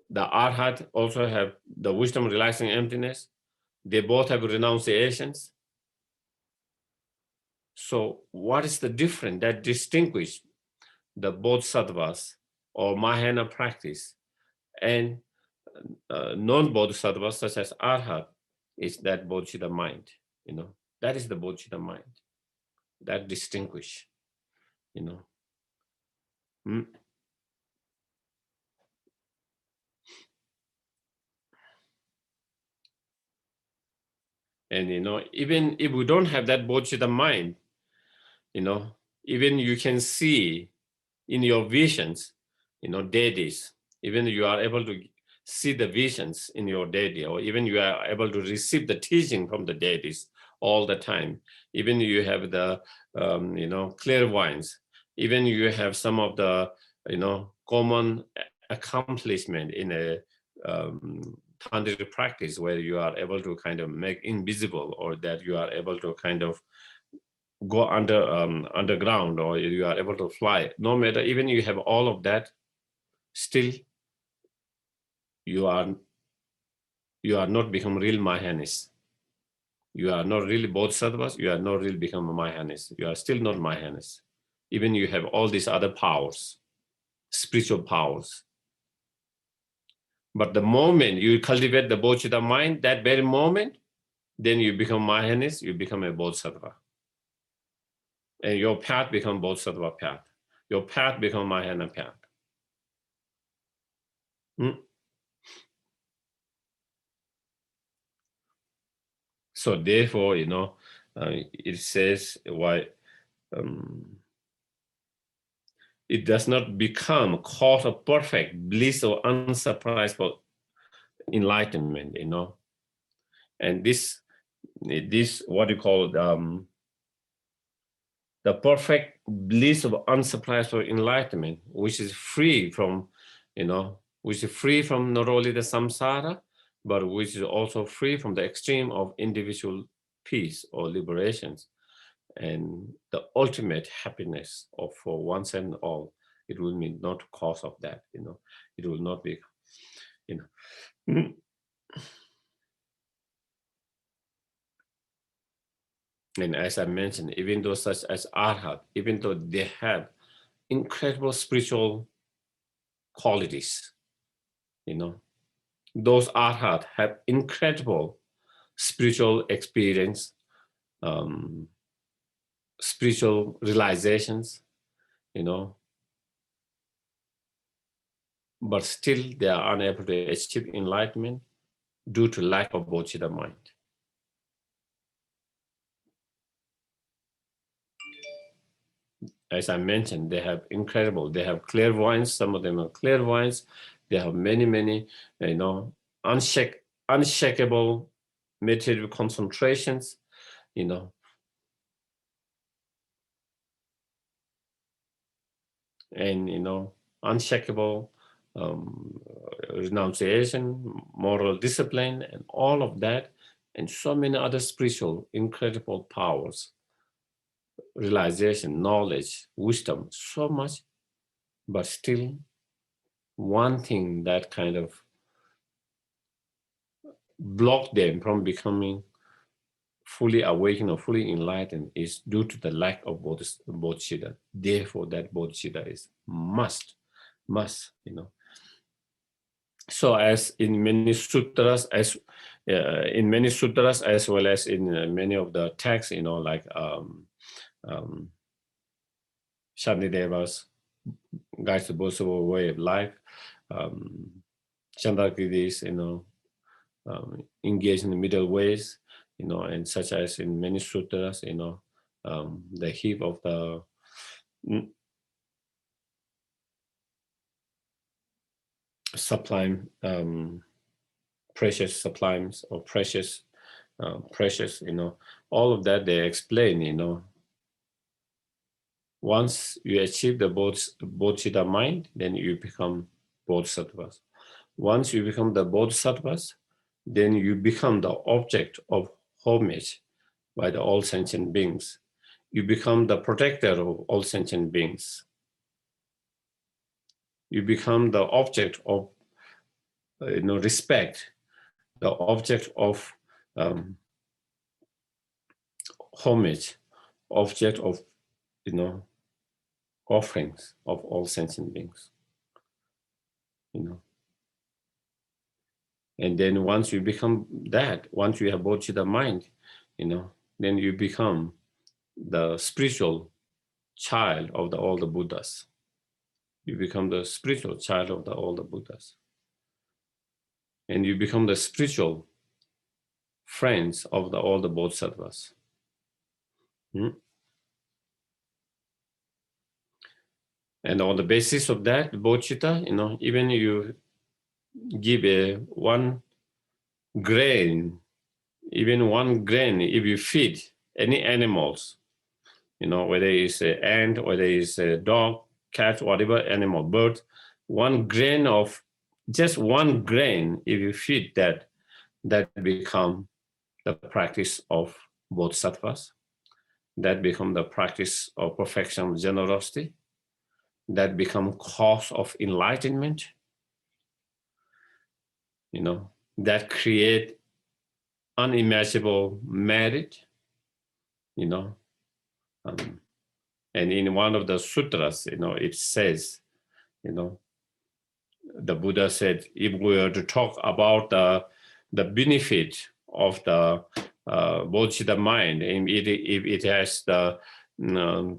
The arhat also have the wisdom realizing emptiness. They both have renunciations. So what is the difference that distinguish the bodhisattvas or Mahayana practice and non-bodhisattvas such as arhat is that bodhicitta mind, you know, that is the bodhicitta mind, that distinguish, you know. And, you know, even if we don't have that bodhicitta mind, you know, even you can see in your visions, you know, deities, even you are able to see the visions in your deity, or even you are able to receive the teaching from the deities all the time. Even you have the, you know, clairvoyance, even you have some of the, you know, common accomplishment in a tantric practice where you are able to kind of make invisible, or that you are able to kind of go underground, or you are able to fly. No matter, even you have all of that, still you are not become real Mahayanis. You are not really bodhisattvas. You are not really become Mahayanis. You are still not Mahayanis. Even you have all these other powers, spiritual powers. But the moment you cultivate the bodhicitta mind, that very moment, then you become Mahayanis, you become a Bodhisattva. And your path become Bodhisattva path. Your path become Mahayana path. So therefore, it says why it does not become cause of perfect bliss or unsurprisable enlightenment, And this what you call the perfect bliss of unsurprisable enlightenment, which is free from, which is free from not only the samsara, but which is also free from the extreme of individual peace or liberations, and the ultimate happiness of for once and all. It will be not cause of that, it will not be, And as I mentioned, even though such as Arhat, even though they have incredible spiritual qualities, those Arhat have incredible spiritual experience, spiritual realizations, but still they are unable to achieve enlightenment due to lack of bodhicitta mind. As I mentioned, they have clairvoyance, some of them are clairvoyance, they have many, unshakable meditative concentrations, and, unshakable renunciation, moral discipline, and all of that, and so many other spiritual, incredible powers, realization, knowledge, wisdom, so much, but still one thing that kind of blocked them from becoming fully awakened or fully enlightened is due to the lack of bodhicitta. Therefore, that bodhicitta is must. So as in many sutras, as well as in many of the texts, like Shantideva's Guides to Bodhisattva Way of Life, Chandrakirti's, engage in the middle ways, and such as in many sutras, the heap of the sublime, precious sublimes or precious, all of that they explain, once you achieve the bodhicitta mind, then you become bodhisattvas. Once you become the bodhisattvas, then you become the object of homage by the all sentient beings. You become the protector of all sentient beings. You become the object of respect, the object of homage, object of offerings of all sentient beings. And then once you become that, once you have bodhicitta mind, then you become the spiritual child of all the Buddhas. You become the spiritual child of all the Buddhas. And you become the spiritual friends of all the Bodhisattvas. And on the basis of that, bodhicitta, even you give one grain, if you feed any animals, whether it's an ant, whether it's a dog, cat, whatever animal, bird, just one grain, if you feed that become the practice of bodhisattvas, that become the practice of perfection, generosity, that become cause of enlightenment, that create unimaginable merit, and in one of the sutras, it says, the Buddha said, if we were to talk about the benefit of the Bodhicitta mind, and if it has the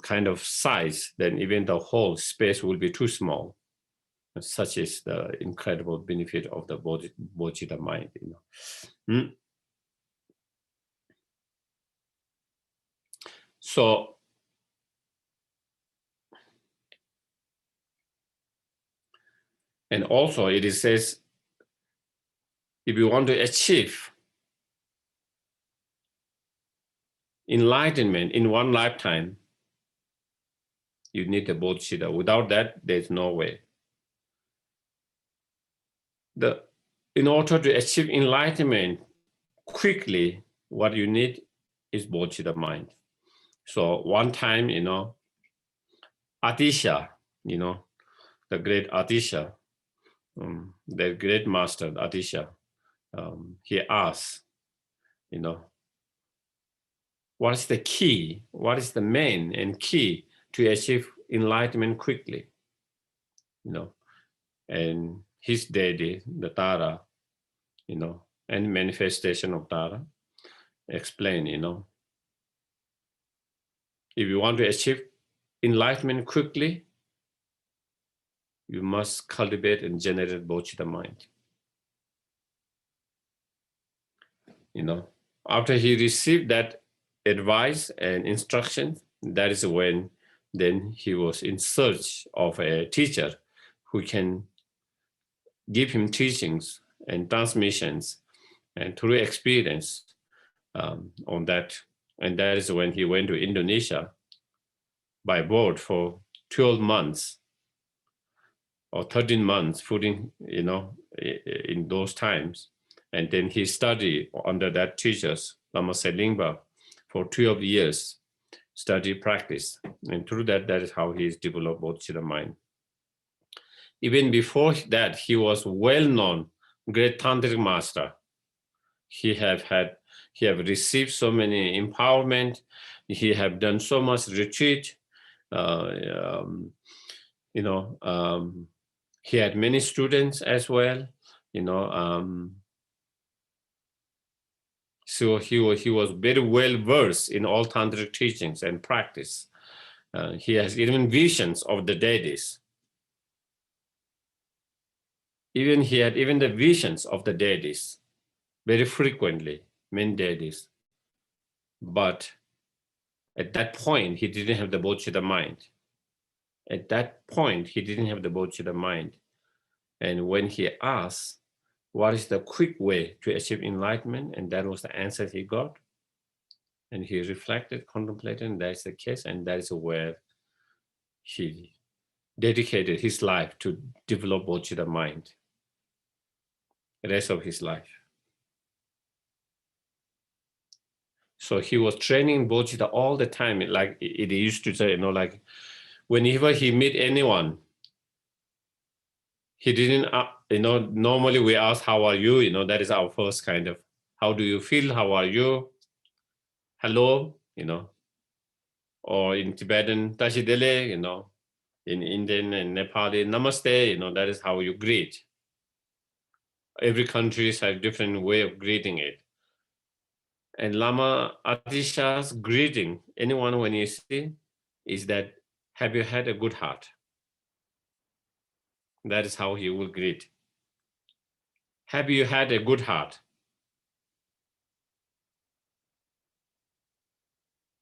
kind of size, then even the whole space will be too small. Such is the incredible benefit of the bodhicitta mind. So, and also it says, if you want to achieve enlightenment in one lifetime, you need the bodhicitta. Without that, there's no way. In order to achieve enlightenment quickly, what you need is bodhicitta mind. So one time, Atisha, the great Atisha, the great master Atisha, he asked, what is the key? What is the main and key to achieve enlightenment quickly? And his deity, the Tara, and manifestation of Tara, explain, if you want to achieve enlightenment quickly, you must cultivate and generate bodhicitta mind. After he received that advice and instruction, that is when then he was in search of a teacher who can give him teachings and transmissions and through experience on that. And that is when he went to Indonesia by boat for 12 months or 13 months, putting, in those times. And then he studied under that teachers, Lama Selingpa, for 12 years, study, practice. And through that is how he's developed bodhicitta mind. Even before that, he was well-known great tantric master. He have received so many empowerment. He have done so much retreat. He had many students as well. So he was very well versed in all tantric teachings and practice. He has even visions of the deities. He had the visions of the deities very frequently, many deities. But at that point, he didn't have the bodhicitta mind. At that point, he didn't have the bodhicitta mind. And when he asked, what is the quick way to achieve enlightenment? And that was the answer he got. And he reflected, contemplated, and that's the case. And that is where he dedicated his life to develop bodhicitta mind, the rest of his life. So he was training bodhicitta all the time. Like it used to say, like whenever he meet anyone, he didn't, normally we ask, how are you? That is our first kind of, how do you feel? How are you? Hello, or in Tibetan, Tashidele, in Indian and Nepali, Namaste, that is how you greet. Every country has a different way of greeting it. And Lama Atisha's greeting, anyone when you see, is that, have you had a good heart? That is how he will greet. Have you had a good heart?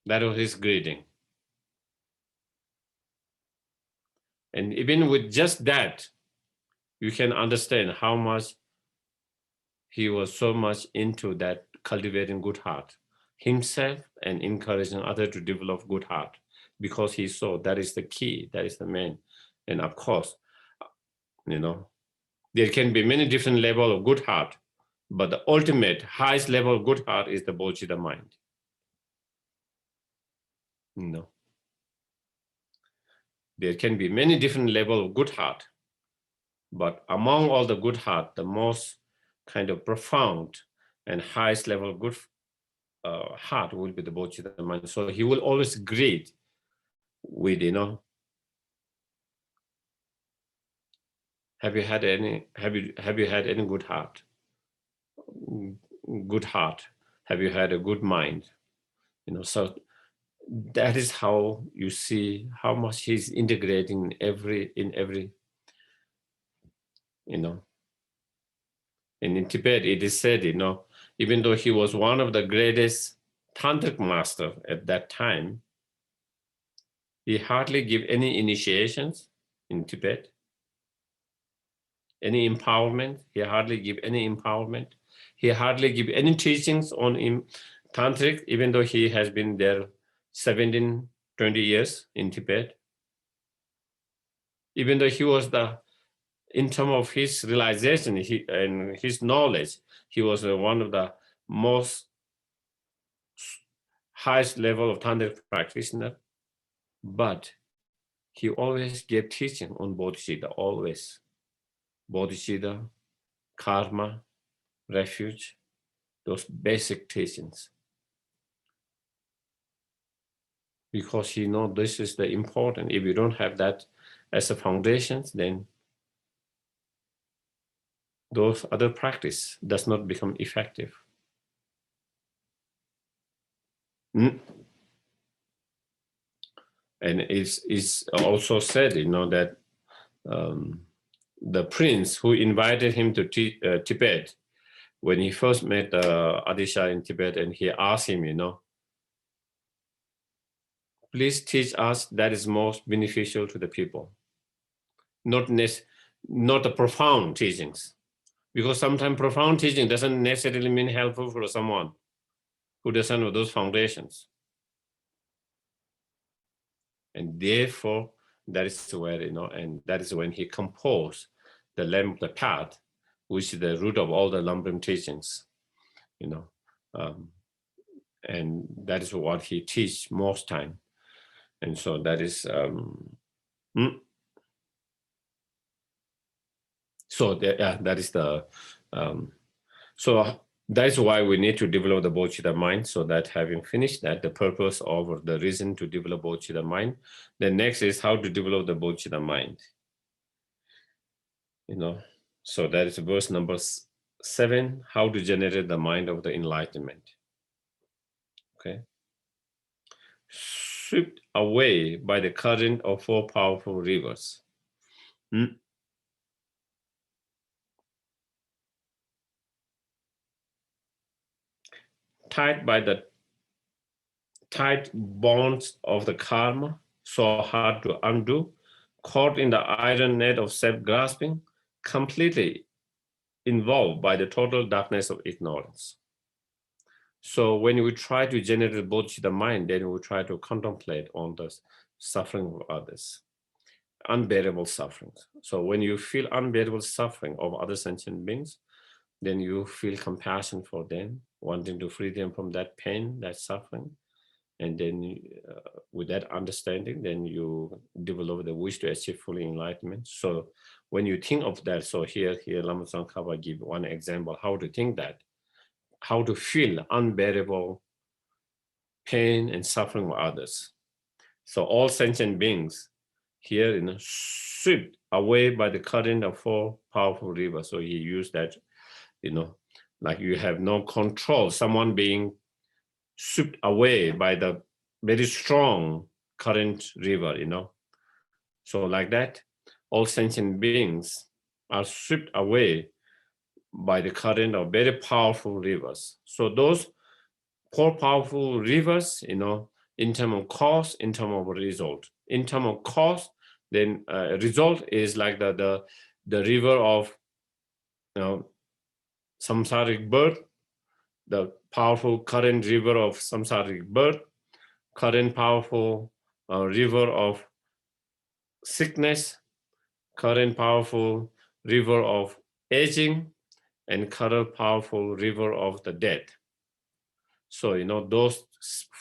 That was his greeting. And even with just that, you can understand how much he was so much into that cultivating good heart himself and encouraging others to develop good heart, because he saw that is the key, that is the main. And of course, there can be many different levels of good heart, but the ultimate highest level of good heart is the bodhicitta mind. There can be many different levels of good heart, but among all the good heart, the most kind of profound and highest level of good heart will be the bodhicitta mind. So he will always greet with, have you had any good heart? Good heart. Have you had a good mind? So that is how you see how much he's integrating in every, and in Tibet, it is said, even though he was one of the greatest tantric master at that time, he hardly give any initiations in Tibet, any empowerment. He hardly give any empowerment. He hardly give any teachings on tantric, even though he has been there 17, 20 years in Tibet. Even though he was in terms of his realization and his knowledge, he was one of the most highest level of tantric practitioner, but he always gave teaching on bodhicitta, always. Bodhicitta, karma, refuge, those basic teachings. Because he knows this is the important. If you don't have that as a foundation, then those other practice does not become effective. And it's also said, that the prince who invited him to Tibet, when he first met Adisha in Tibet, and he asked him, please teach us that is most beneficial to the people. Not the profound teachings, because sometimes profound teaching doesn't necessarily mean helpful for someone who doesn't know those foundations. And therefore, that is where, and that is when he composed the Lamp of the Path, which is the root of all the Lamrim teachings, and that is what he teaches most time. And so that is, so that is the, so that is why we need to develop the bodhicitta mind, so that having finished that, the purpose of the reason to develop bodhicitta mind, the next is how to develop the bodhicitta mind. So that is verse number 7, how to generate the mind of the enlightenment. Okay. Swept away by the current of 4 powerful rivers. Tied by the tight bonds of the karma, so hard to undo, caught in the iron net of self-grasping, completely involved by the total darkness of ignorance. So when we try to generate bodhicitta mind, then we try to contemplate on the suffering of others, unbearable sufferings. So when you feel unbearable suffering of other sentient beings, then you feel compassion for them, wanting to free them from that pain, that suffering. And then with that understanding, then you develop the wish to achieve full enlightenment. So when you think of that, so here Lama Tsongkhapa give one example, how to think that, how to feel unbearable pain and suffering of others. So all sentient beings here, swept away by the current of 4 powerful rivers. So he used that, like you have no control, someone being swept away by the very strong current river, So like that, all sentient beings are swept away by the current of very powerful rivers. So those 4 powerful rivers, in terms of cause, in terms of result. In terms of cause, then result is like the river of samsaric birth, the powerful current river of samsaric birth, current powerful river of sickness, current powerful river of aging, and current powerful river of the death. So, those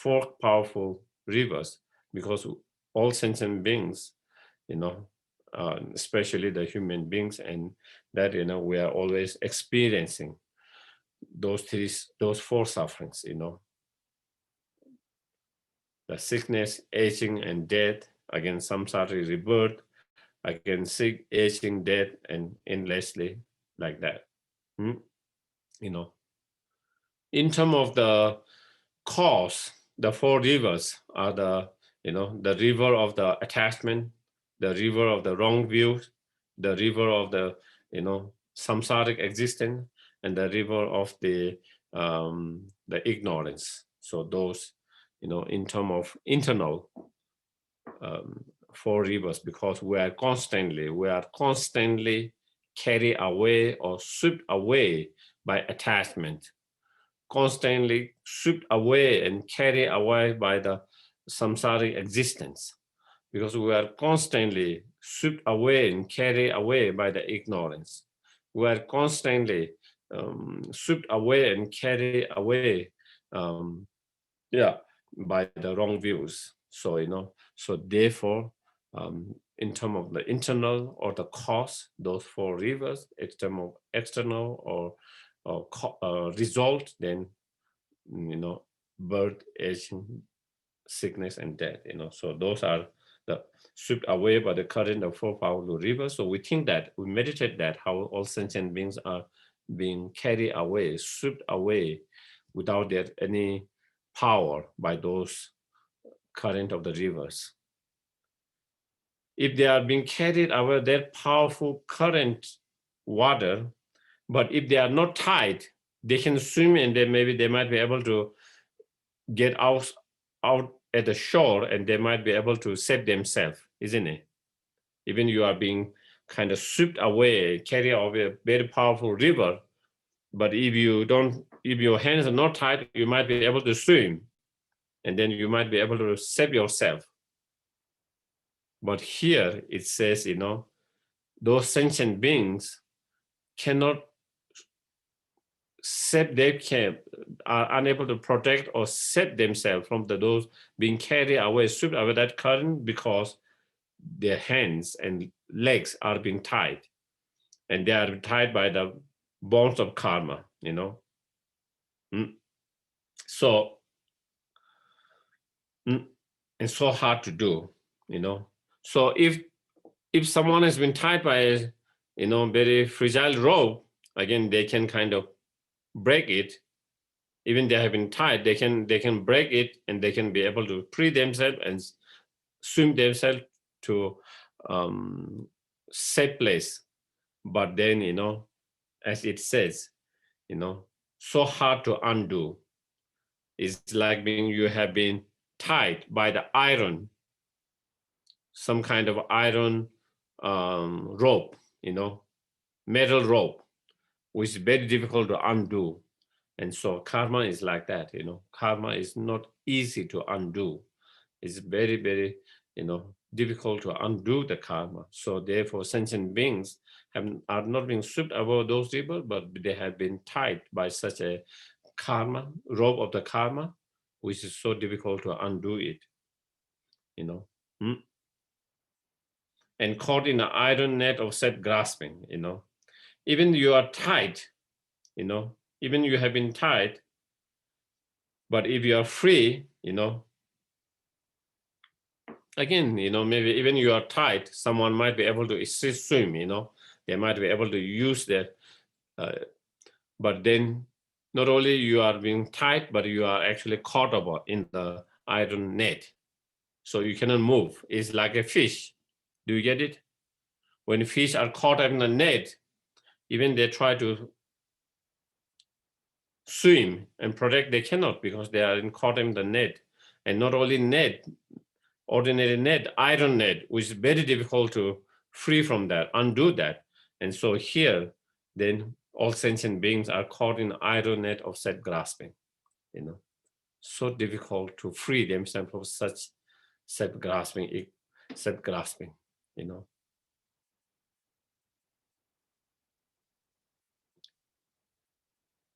4 powerful rivers, because all sentient beings, especially the human beings, and that, we are always experiencing those 4 sufferings, the sickness, aging, and death, again, samsara rebirth, again, sick, aging, death, and endlessly like that. in terms of the cause, the four rivers are the, the river of the attachment, the river of the wrong views, the river of the, samsaric existence, and the river of the ignorance. So those, in terms of internal four rivers, because we are constantly carried away or swept away by attachment, constantly swept away and carried away by the samsaric existence, because we are constantly swept away and carried away by the ignorance. We are constantly swept away and carried away, by the wrong views. So, so therefore, in terms of the internal or the cause, those four rivers, in terms of external or result, then, birth, aging, sickness, and death. So those are the swept away by the current of four powerful rivers. So we think that, we meditate that how all sentient beings are being carried away, swept away without there any power by those current of the rivers. If they are being carried away, that powerful current water, but if they are not tied, they can swim and then maybe they might be able to get out at the shore and they might be able to save themselves, isn't it? Even you are being kind of swept away, carried away a very powerful river, but if your hands are not tied, you might be able to swim, and then you might be able to save yourself. But here it says, those sentient beings cannot are unable to protect or save themselves from those being carried away, swept away that current, because their hands and legs are being tied, and they are tied by the bonds of karma, So, and so hard to do, So if someone has been tied by a, very fragile rope, again, they can kind of break it. Even they have been tied, they can break it, and they can be able to free themselves and swim themselves to safe place. But then, as it says, so hard to undo. It's like you have been tied by the iron, some kind of iron rope, metal rope, which is very difficult to undo. And so karma is like that, karma is not easy to undo. It's very, very, difficult to undo the karma. So therefore, sentient beings are not being swept above those rivers, but they have been tied by such a karma, rope of the karma, which is so difficult to undo it, And caught in the iron net of self grasping, Even you are tied, even you have been tied, but if you are free, again, maybe even you are tied, someone might be able to assist swim, they might be able to use that. But then not only you are being tied, but you are actually caught up in the iron net. So you cannot move. It's like a fish. Do you get it? When fish are caught up in the net, even they try to swim and protect, they cannot, because they are caught in the net. And not only net, ordinary net, iron net, which is very difficult to free from that, undo that. And so here, then all sentient beings are caught in the iron net of self grasping, so difficult to free themselves from such self grasping,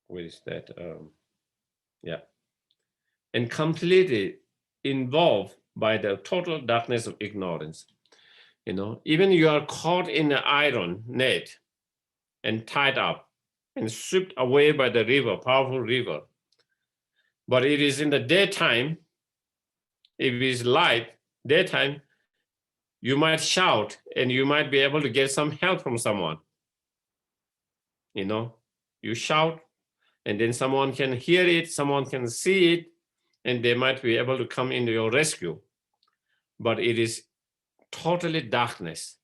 Where is that? And completely involved by the total darkness of ignorance. Even you are caught in the iron net and tied up and swept away by the river, powerful river. But it is in the daytime, if it is light, daytime, you might shout and you might be able to get some help from someone. You shout and then someone can hear it, someone can see it, and they might be able to come into your rescue. But it is totally darkness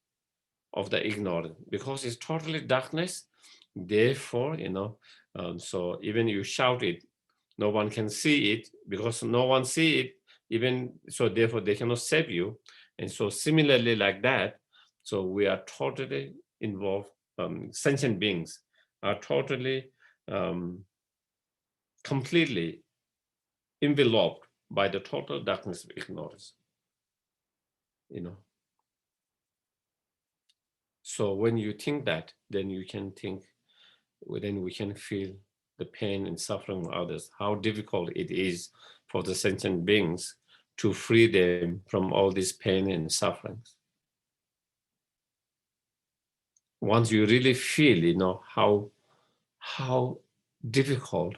of the ignorance, because it's totally darkness. Therefore, so even you shout it, no one can see it, because no one see it, even so therefore they cannot save you. And so similarly like that, so we are totally involved, sentient beings are totally completely enveloped by the total darkness of ignorance. So when you think that, then you can think, then we can feel the pain and suffering of others, how difficult it is for the sentient beings to free them from all this pain and sufferings. Once you really feel, how difficult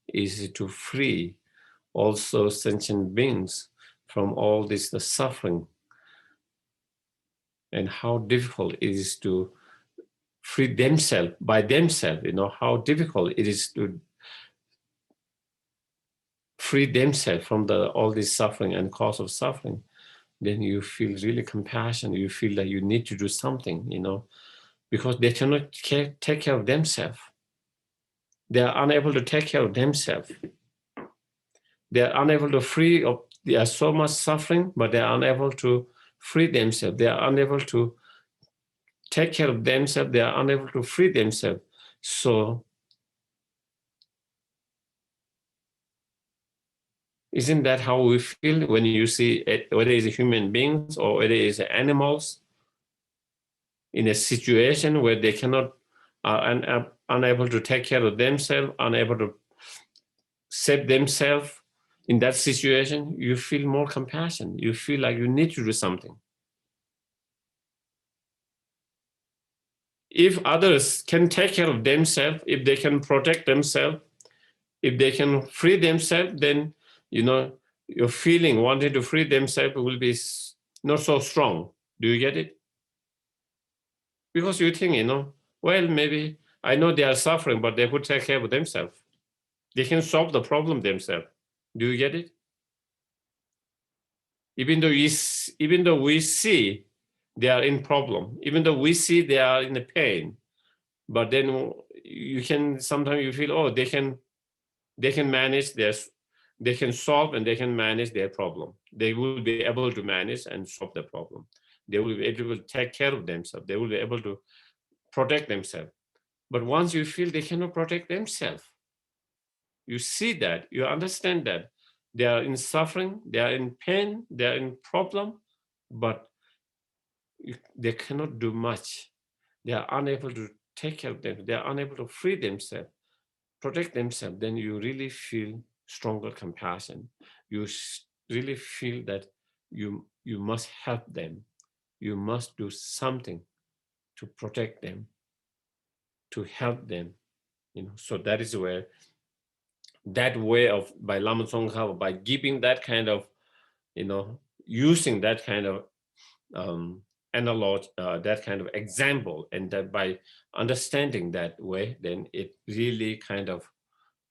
is it to free also sentient beings from all this the suffering, and how difficult it is to free themselves by themselves, how difficult it is to free themselves from all this suffering and cause of suffering. Then you feel really compassion. You feel that you need to do something, because they cannot take care of themselves. They are unable to take care of themselves. They are unable to free of, they are so much suffering, but they are unable to free themselves. They are unable to take care of themselves. They are unable to free themselves. So isn't that how we feel when you see whether it's human beings or whether it's animals in a situation where they cannot, are unable to take care of themselves, unable to save themselves? In that situation, you feel more compassion. You feel like you need to do something. If others can take care of themselves, if they can protect themselves, if they can free themselves, then, your feeling wanting to free themselves will be not so strong. Do you get it? Because you think, well, maybe I know they are suffering, but they could take care of themselves. They can solve the problem themselves. Do you get it? Even though we see they are in problem, even though we see they are in a pain, but then sometimes you feel, oh, they can manage this, they can solve and they can manage their problem. They will be able to manage and solve the problem. They will be able to take care of themselves. They will be able to protect themselves. But once you feel they cannot protect themselves, you see that, you understand that they are in suffering, they are in pain, they are in problem, but they cannot do much. They are unable to take care of them. They are unable to free themselves, protect themselves. Then you really feel stronger compassion. You really feel that you must help them. You must do something to protect them, to help them. So that is where that way of, by Lama Tsongkhapa, by giving that kind of, using that kind of analog, that kind of example, and that by understanding that way, then it really kind of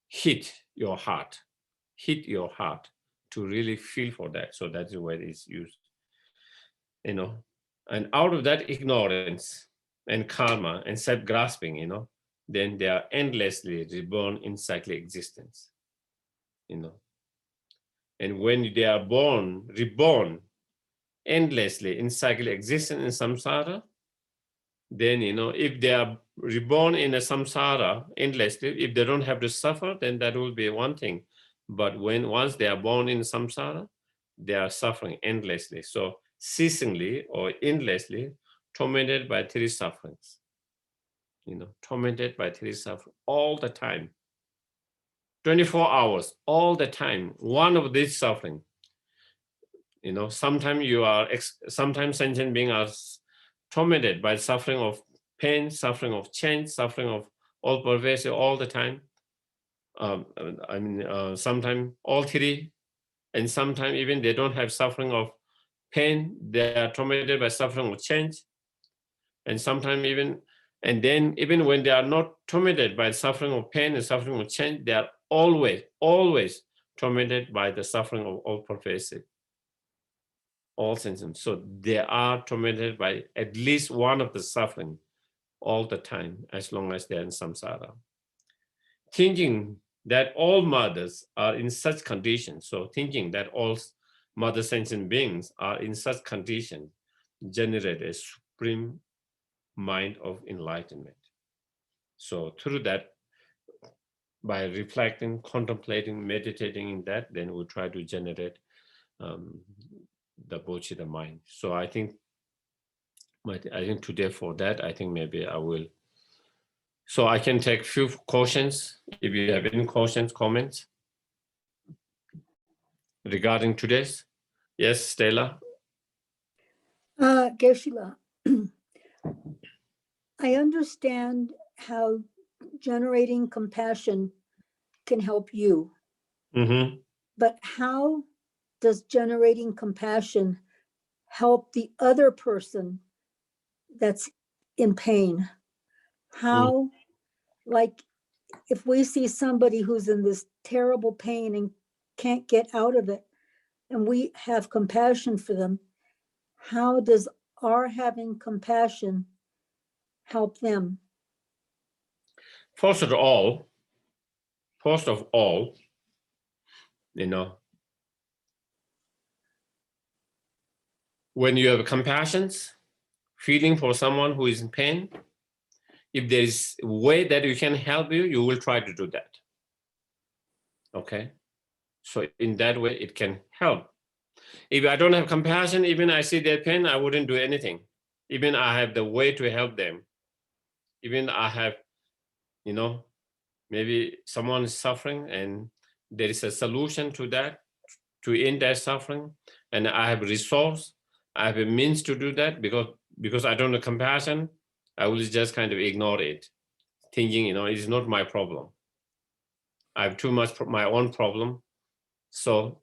hit your heart to really feel for that. So that's the way it's used, and out of that ignorance and karma and self-grasping, then they are endlessly reborn in cyclic existence, and when they are reborn endlessly in cyclic existence in samsara, then, if they are reborn in a samsara endlessly, if they don't have to suffer, then that will be one thing. But once they are born in samsara, they are suffering endlessly. So ceasingly or endlessly tormented by three sufferings, tormented by three sufferings all the time, 24 hours, all the time, one of these suffering. Sometimes sentient beings are tormented by suffering of pain, suffering of change, suffering of all pervasive all the time. Sometimes all three, and sometimes even they don't have suffering of pain, they are tormented by suffering of change. And sometimes even And then even when they are not tormented by suffering of pain and suffering of change, they are always tormented by the suffering of all pervasive, all sensations. So they are tormented by at least one of the suffering all the time, as long as they're in samsara. Thinking that all mothers are in such conditions, so thinking that all mother sentient beings are in such conditions, generate a supreme mind of enlightenment. So through that, by reflecting, contemplating, meditating in that, then we'll try to generate the bodhicitta mind. So I think today for that, I think maybe I will. So I can take few questions. If you have any questions, comments regarding today's. Yes, Stella.
Geshe-la, I understand how generating compassion can help you, but how does generating compassion help the other person that's in pain? How, like, if we see somebody who's in this terrible pain and can't get out of it, and we have compassion for them, how does our having compassion help them?
First of all, when you have compassion, feeling for someone who is in pain, if there is a way that you can help you will try to do that. Okay? So in that way, it can help. If I don't have compassion, even I see their pain, I wouldn't do anything. Even I have the way to help them. Even I have, maybe someone is suffering and there is a solution to that, to end their suffering, and I have resource, I have a means to do that, because I don't have compassion, I will just kind of ignore it, thinking, it's not my problem. I have too much my own problem. So,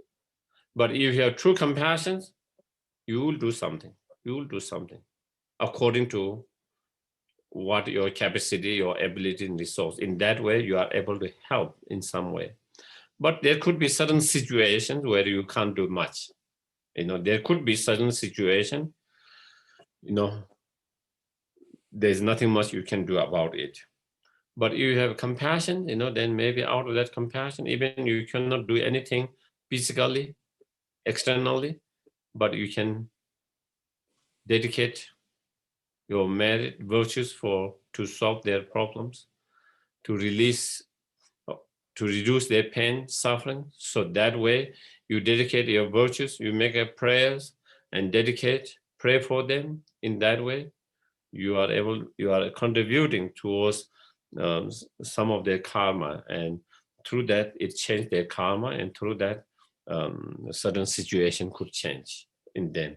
but if you have true compassion, you will do something. You will do something according to what your capacity, your ability and resource. In that way, you are able to help in some way. But there could be certain situations where you can't do much. There could be certain situation, there's nothing much you can do about it. But if you have compassion, then maybe out of that compassion, even you cannot do anything physically, externally, but you can dedicate your merit virtues to solve their problems, to reduce their pain, suffering. So that way you dedicate your virtues, you make a prayers and pray for them. In that way, you are contributing towards some of their karma, and through that it changed their karma, and through that a certain situation could change in them.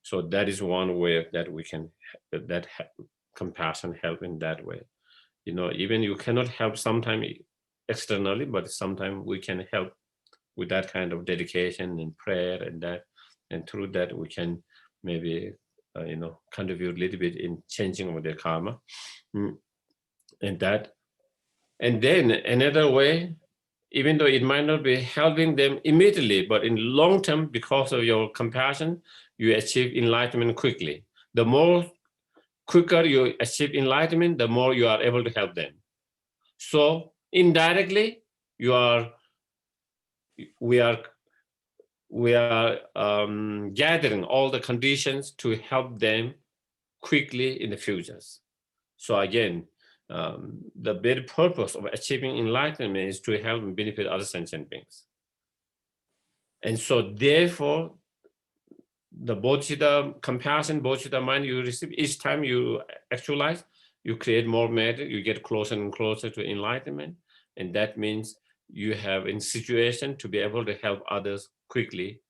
So that is one way that we can, compassion help in that way. Even you cannot help sometimes externally, but sometimes we can help with that kind of dedication and prayer and that, and through that we can maybe contribute a little bit in changing of their karma, and that. And then another way, even though it might not be helping them immediately, but in long term, because of your compassion, you achieve enlightenment quickly. The more quicker you achieve enlightenment, the more you are able to help them. So indirectly, we are gathering all the conditions to help them quickly in the futures. So again, the very purpose of achieving enlightenment is to help and benefit other sentient beings. And so therefore, the bodhicitta compassion, bodhicitta mind you receive, each time you actualize, you create more merit, you get closer and closer to enlightenment. And that means you have in situation to be able to help others quickly,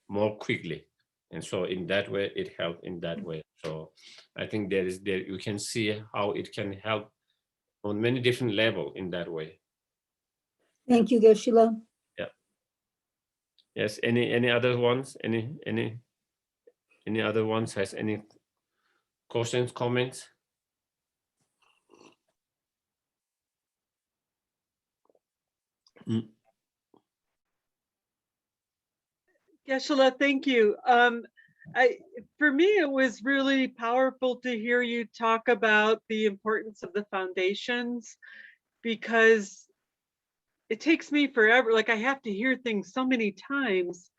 more quickly. And so in that way, it helps in that way. So I think there you can see how it can help on many different levels in that way.
Thank you, Geshe-la.
Yeah. Yes. Any other ones? Any other ones has any questions, comments?
Geshe-la, thank you. For me, it was really powerful to hear you talk about the importance of the foundations, because it takes me forever. Like, I have to hear things so many times,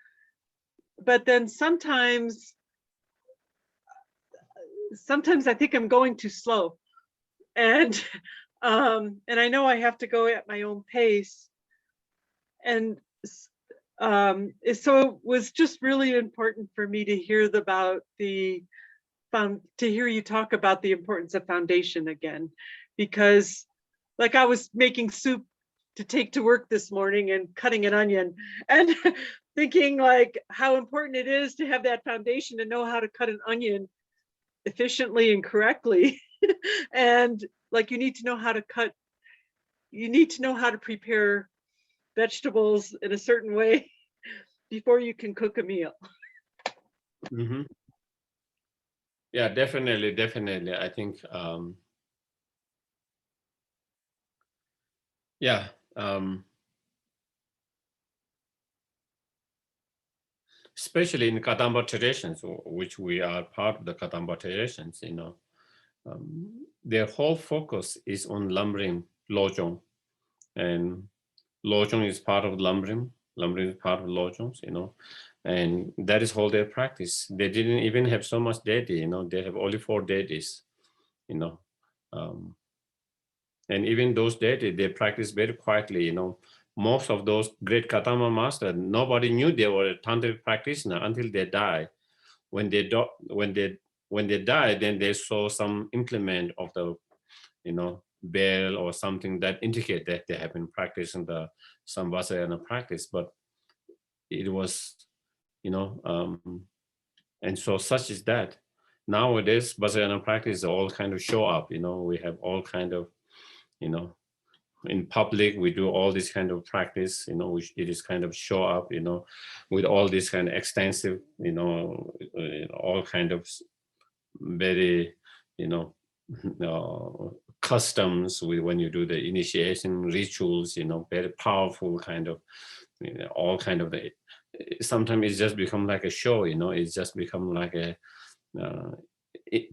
but then sometimes I think I'm going too slow, and I know I have to go at my own pace, and so it was just really important for me to hear to hear you talk about the importance of foundation again, because like I was making soup to take to work this morning and cutting an onion and thinking like how important it is to have that foundation to know how to cut an onion efficiently and correctly. And like you need to know how to prepare vegetables in a certain way before you can cook a meal.
Mm-hmm. Yeah, definitely. I think, yeah. Especially in Kadamba traditions, which we are part of the Kadamba traditions, you know, their whole focus is on Lamrim, Lojong, and Lojong is part of Lamrim is part of Lojongs, you know, and that is all their practice. They didn't even have so much deity, you know, they have only 4 deities, you know, and even those deities, they practice very quietly, you know. Most of those great Kadamba masters, nobody knew they were a tantric practitioner until they die. When they die, then they saw some implement of the, you know, bell or something that indicate that they have been practicing some Vajrayana practice, but it was, you know, and so such is that. Nowadays, Vajrayana practice all kind of show up, you know, we have all kind of, you know, in public, we do all this kind of practice, you know, which it is kind of show up, you know, with all this kind of extensive, you know, all kind of very, you know, customs when you do the initiation rituals, you know, very powerful kind of, you know, all kind of the, sometimes it's just become like a show, you know, it's just become like a,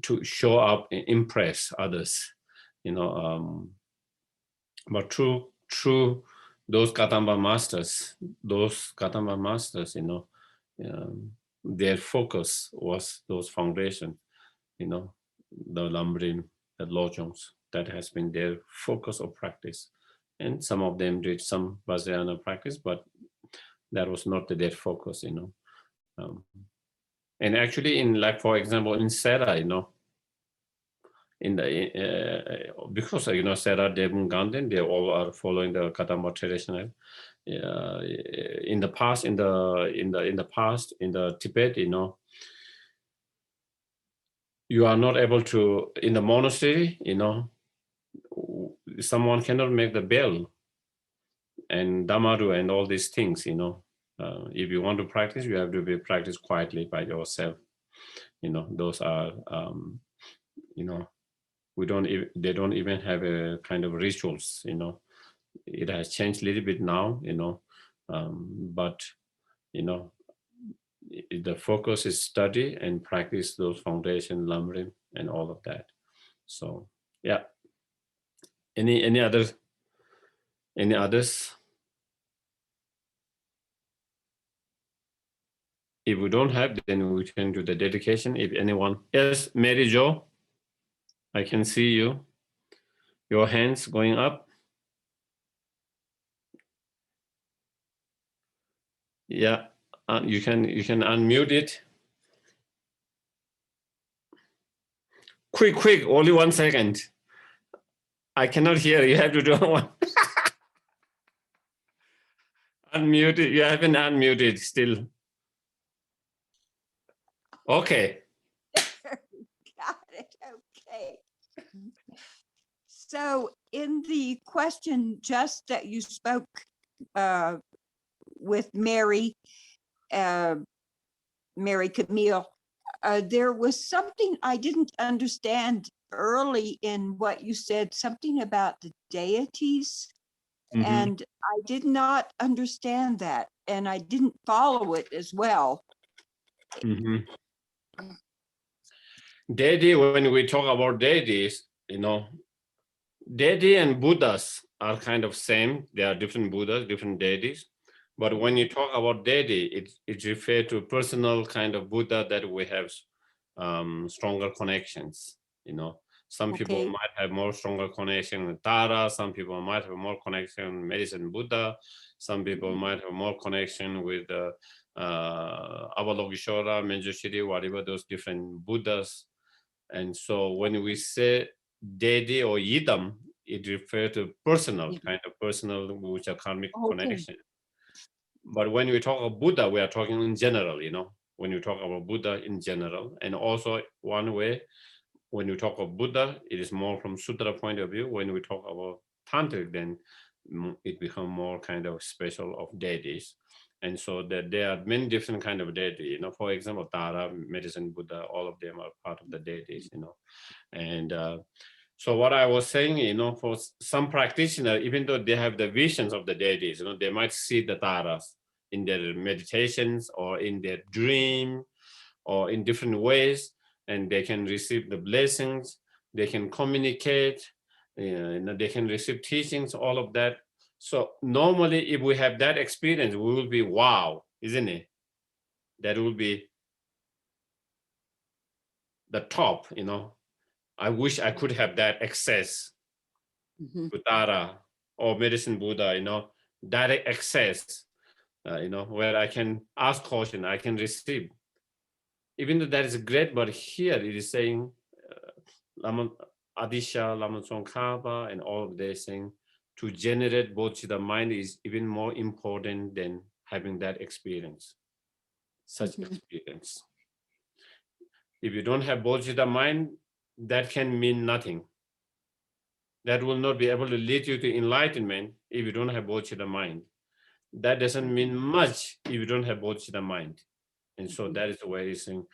to show up and impress others, you know, but true, those Kadamba masters, you know, their focus was those foundations, you know, the Lamrim, the Lojongs, that has been their focus of practice. And some of them did some Vajrayana practice, but that was not their focus, you know. And actually in, like, for example, in Sera, you know, in the because, you know, Sera, Devon, Ganden, they all are following the Kadamba traditional. In the past, in the Tibet, you know, you are not able to, in the monastery, you know, someone cannot make the bell and Damaru and all these things, you know. If you want to practice, you have to be practiced quietly by yourself. You know, those are, you know, they don't even have a kind of rituals, you know. It has changed a little bit now, you know, but, you know, the focus is study and practice those foundation, Lamrim, and all of that. So, yeah. Any others? If we don't have, then we can do the dedication. If anyone, yes, Mary Jo, I can see you. Your hands going up. Yeah, you can unmute it. Quick, only 1 second. I cannot hear. You have to do one. Unmute it. You haven't unmuted still. Okay.
Got it. Okay. So in the question just that you spoke with Mary Camille, there was something I didn't understand early in what you said, something about the deities.
Mhm.
And I did not understand that, and I didn't follow it as well.
Mhm. Deity, when we talk about deities, deity and Buddhas are kind of same. They are different Buddhas, different deities. But when you talk about deity, it refers to personal kind of Buddha that we have stronger connections. Some people
Okay.
might have more stronger connection with Tara. Some people might have more connection with medicine Buddha. Some people might have more connection with Avalokiteshvara, Manjushri, whatever those different Buddhas. And so when we say deity or yidam, it refers to personal, kind of personal, which are karmic connection. But when we talk of Buddha, we are talking in general, when you talk about Buddha in general. And also one way, when you talk of Buddha, it is more from Sutra point of view. When we talk about Tantric, then it becomes more kind of special of deities. And so that there are many different kind of deities, for example, Tara, medicine Buddha, all of them are part of the deities, And so what I was saying, for some practitioners, even though they have the visions of the deities, they might see the Taras in their meditations or in their dream or in different ways, and they can receive the blessings, they can communicate, they can receive teachings, all of that. So normally, if we have that experience, we will be wow, isn't it? That will be the top, I wish I could have that access to Tara or medicine Buddha, direct access, where I can ask question, I can receive. Even though that is great, but here it is saying, Adisha, Lama Tsongkhapa, and all of these things, to generate Bodhicitta mind is even more important than having that experience, such experience. If you don't have Bodhicitta mind, that can mean nothing. That will not be able to lead you to enlightenment if you don't have Bodhicitta mind. That doesn't mean much if you don't have Bodhicitta mind. And so that is the way it's saying,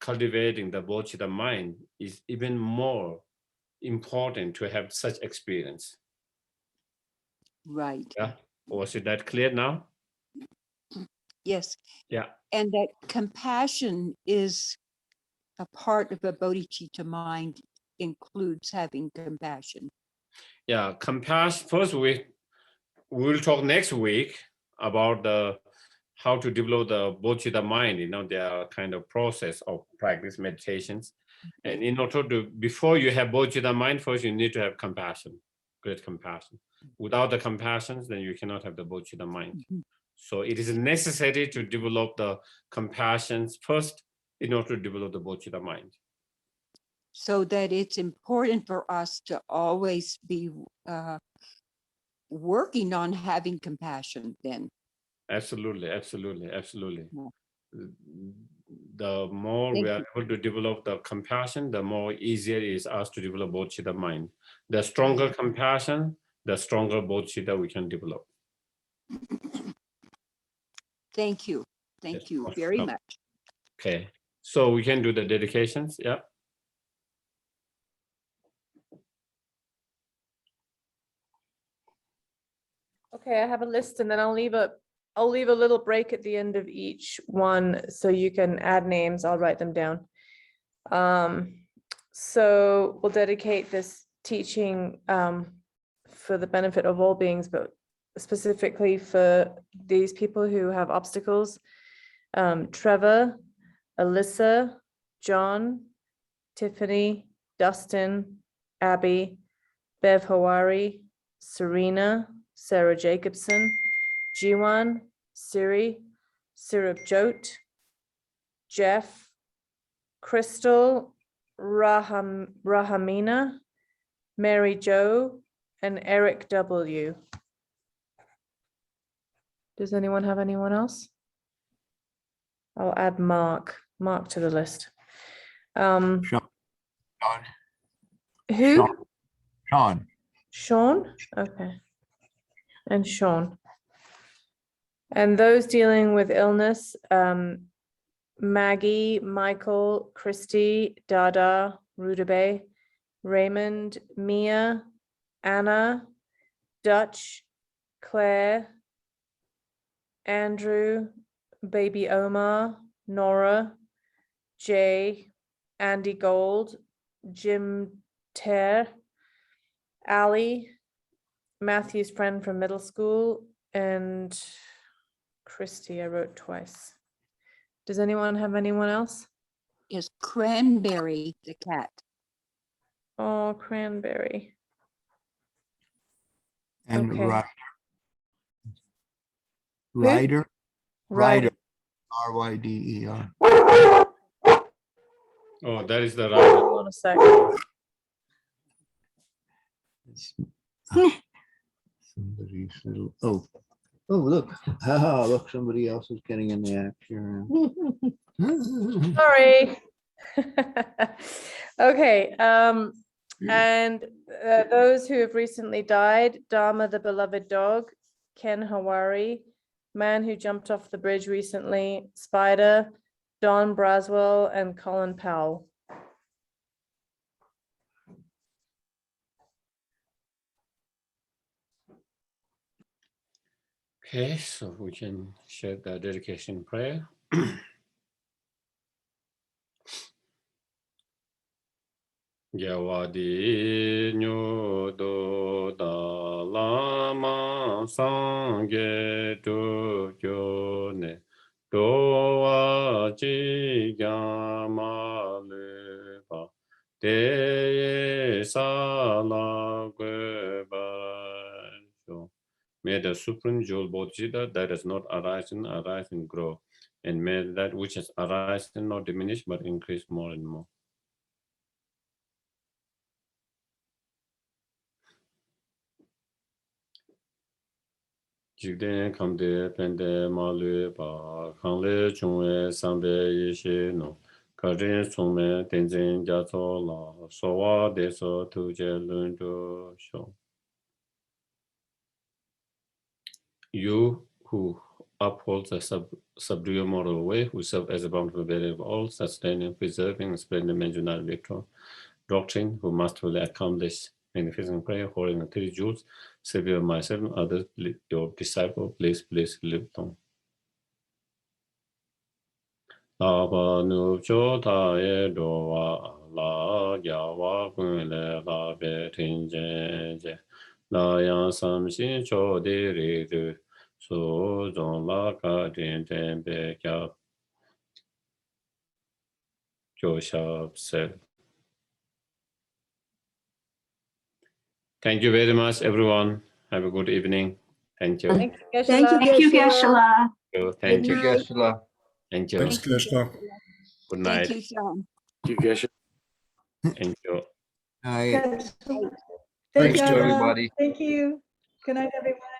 cultivating the Bodhicitta mind is even more important to have such experience.
Right.
Yeah. Was it that clear now?
Yes.
Yeah.
And that compassion is a part of a bodhicitta mind, includes having compassion.
Yeah, compassion. First, we'll talk next week about how to develop the Bodhicitta mind. Their kind of process of practice meditations. And in order to, before you have Bodhicitta mind, first you need to have compassion, great compassion. Without the compassion, then you cannot have the Bodhicitta mind. So it is necessary to develop the compassion first in order to develop the Bodhicitta mind.
So that it's important for us to always be working on having compassion then.
Absolutely, absolutely, absolutely.
Yeah.
The more we are able to develop the compassion, the more easier it is us to develop Bodhicitta mind. The stronger compassion, the stronger Bodhicitta we can develop.
Thank you. Thank
Yes,
you very
no.
much.
Okay, so we can do the dedications. Yeah.
Okay, I have a list and then I'll leave a little break at the end of each one so you can add names. I'll write them down. So we'll dedicate this teaching for the benefit of all beings, but specifically for these people who have obstacles. Trevor, Alyssa, John, Tiffany, Dustin, Abby, Bev Hawari, Serena, Sarah Jacobson, Jiwan, Siri, Sirab Jot, Jeff, Crystal, Rahamina, Mary Jo, and Eric W. Does anyone have anyone else? I'll add Mark to the list.
Sean.
Who?
Sean.
Sean? Okay. And Sean. And those dealing with illness, Maggie, Michael, Christy, Dada, Rudabe, Raymond, Mia, Anna, Dutch, Claire, Andrew, Baby Omar, Nora, Jay, Andy Gold, Jim Ter, Ali, Matthew's friend from middle school, and Christy, I wrote twice. Does anyone have anyone else?
Is Cranberry the cat?
Oh, Cranberry.
And
Okay.
Ryder.
Ryder.
R-Y-D-E-R.
Oh, that is the right.
Hold on a second.
Somebody's little, oh, look, look, somebody else is getting in the act here.
Sorry. Okay, and those who have recently died: Dharma the beloved dog, Ken Hawari, man who jumped off the bridge recently, Spider, Don Braswell, and Colin Powell.
Okay, so we can share the dedication prayer. Gyawadi nyodo da lama sangye tu gyone dowa ji gyama lepa te sala gwe. May the supreme jewel Bodhicitta that has not arisen, arise and grow, and may that which has arisen not diminish but increase more and more. Jigden kamde pende malu ba kangle chungwe sambe yishe no karin sungme tenzin jaso la sowa deso tuje lundu sho. You who uphold the subdued moral way, who serve as a bountiful bearer of all, sustaining, preserving, and spreading the Manjunal victor doctrine, who masterfully accomplish magnificent prayer, holding the 3 jewels, Savior myself and others, your disciple, please live long. Lapa nupcho ta e dowa la gyawa kunle la be tinjenje la yang samshin cho de re du so zong la ka din ten be kya kyo shab se. Thank you very much, everyone. Have a good evening. Thank you.
Thank you,
Thank you,
Geshe-la.
Thank you,
Geshe-la.
Geshe-la.
Thank you.
Good night.
Geshe-la.
Thank you.
Thanks, Krishna.
Good night.
Thank you, Sean.
Thank you.
Night.
Thank
Thanks,
you,
Joe.
everybody.
Thank you. Good night, everyone.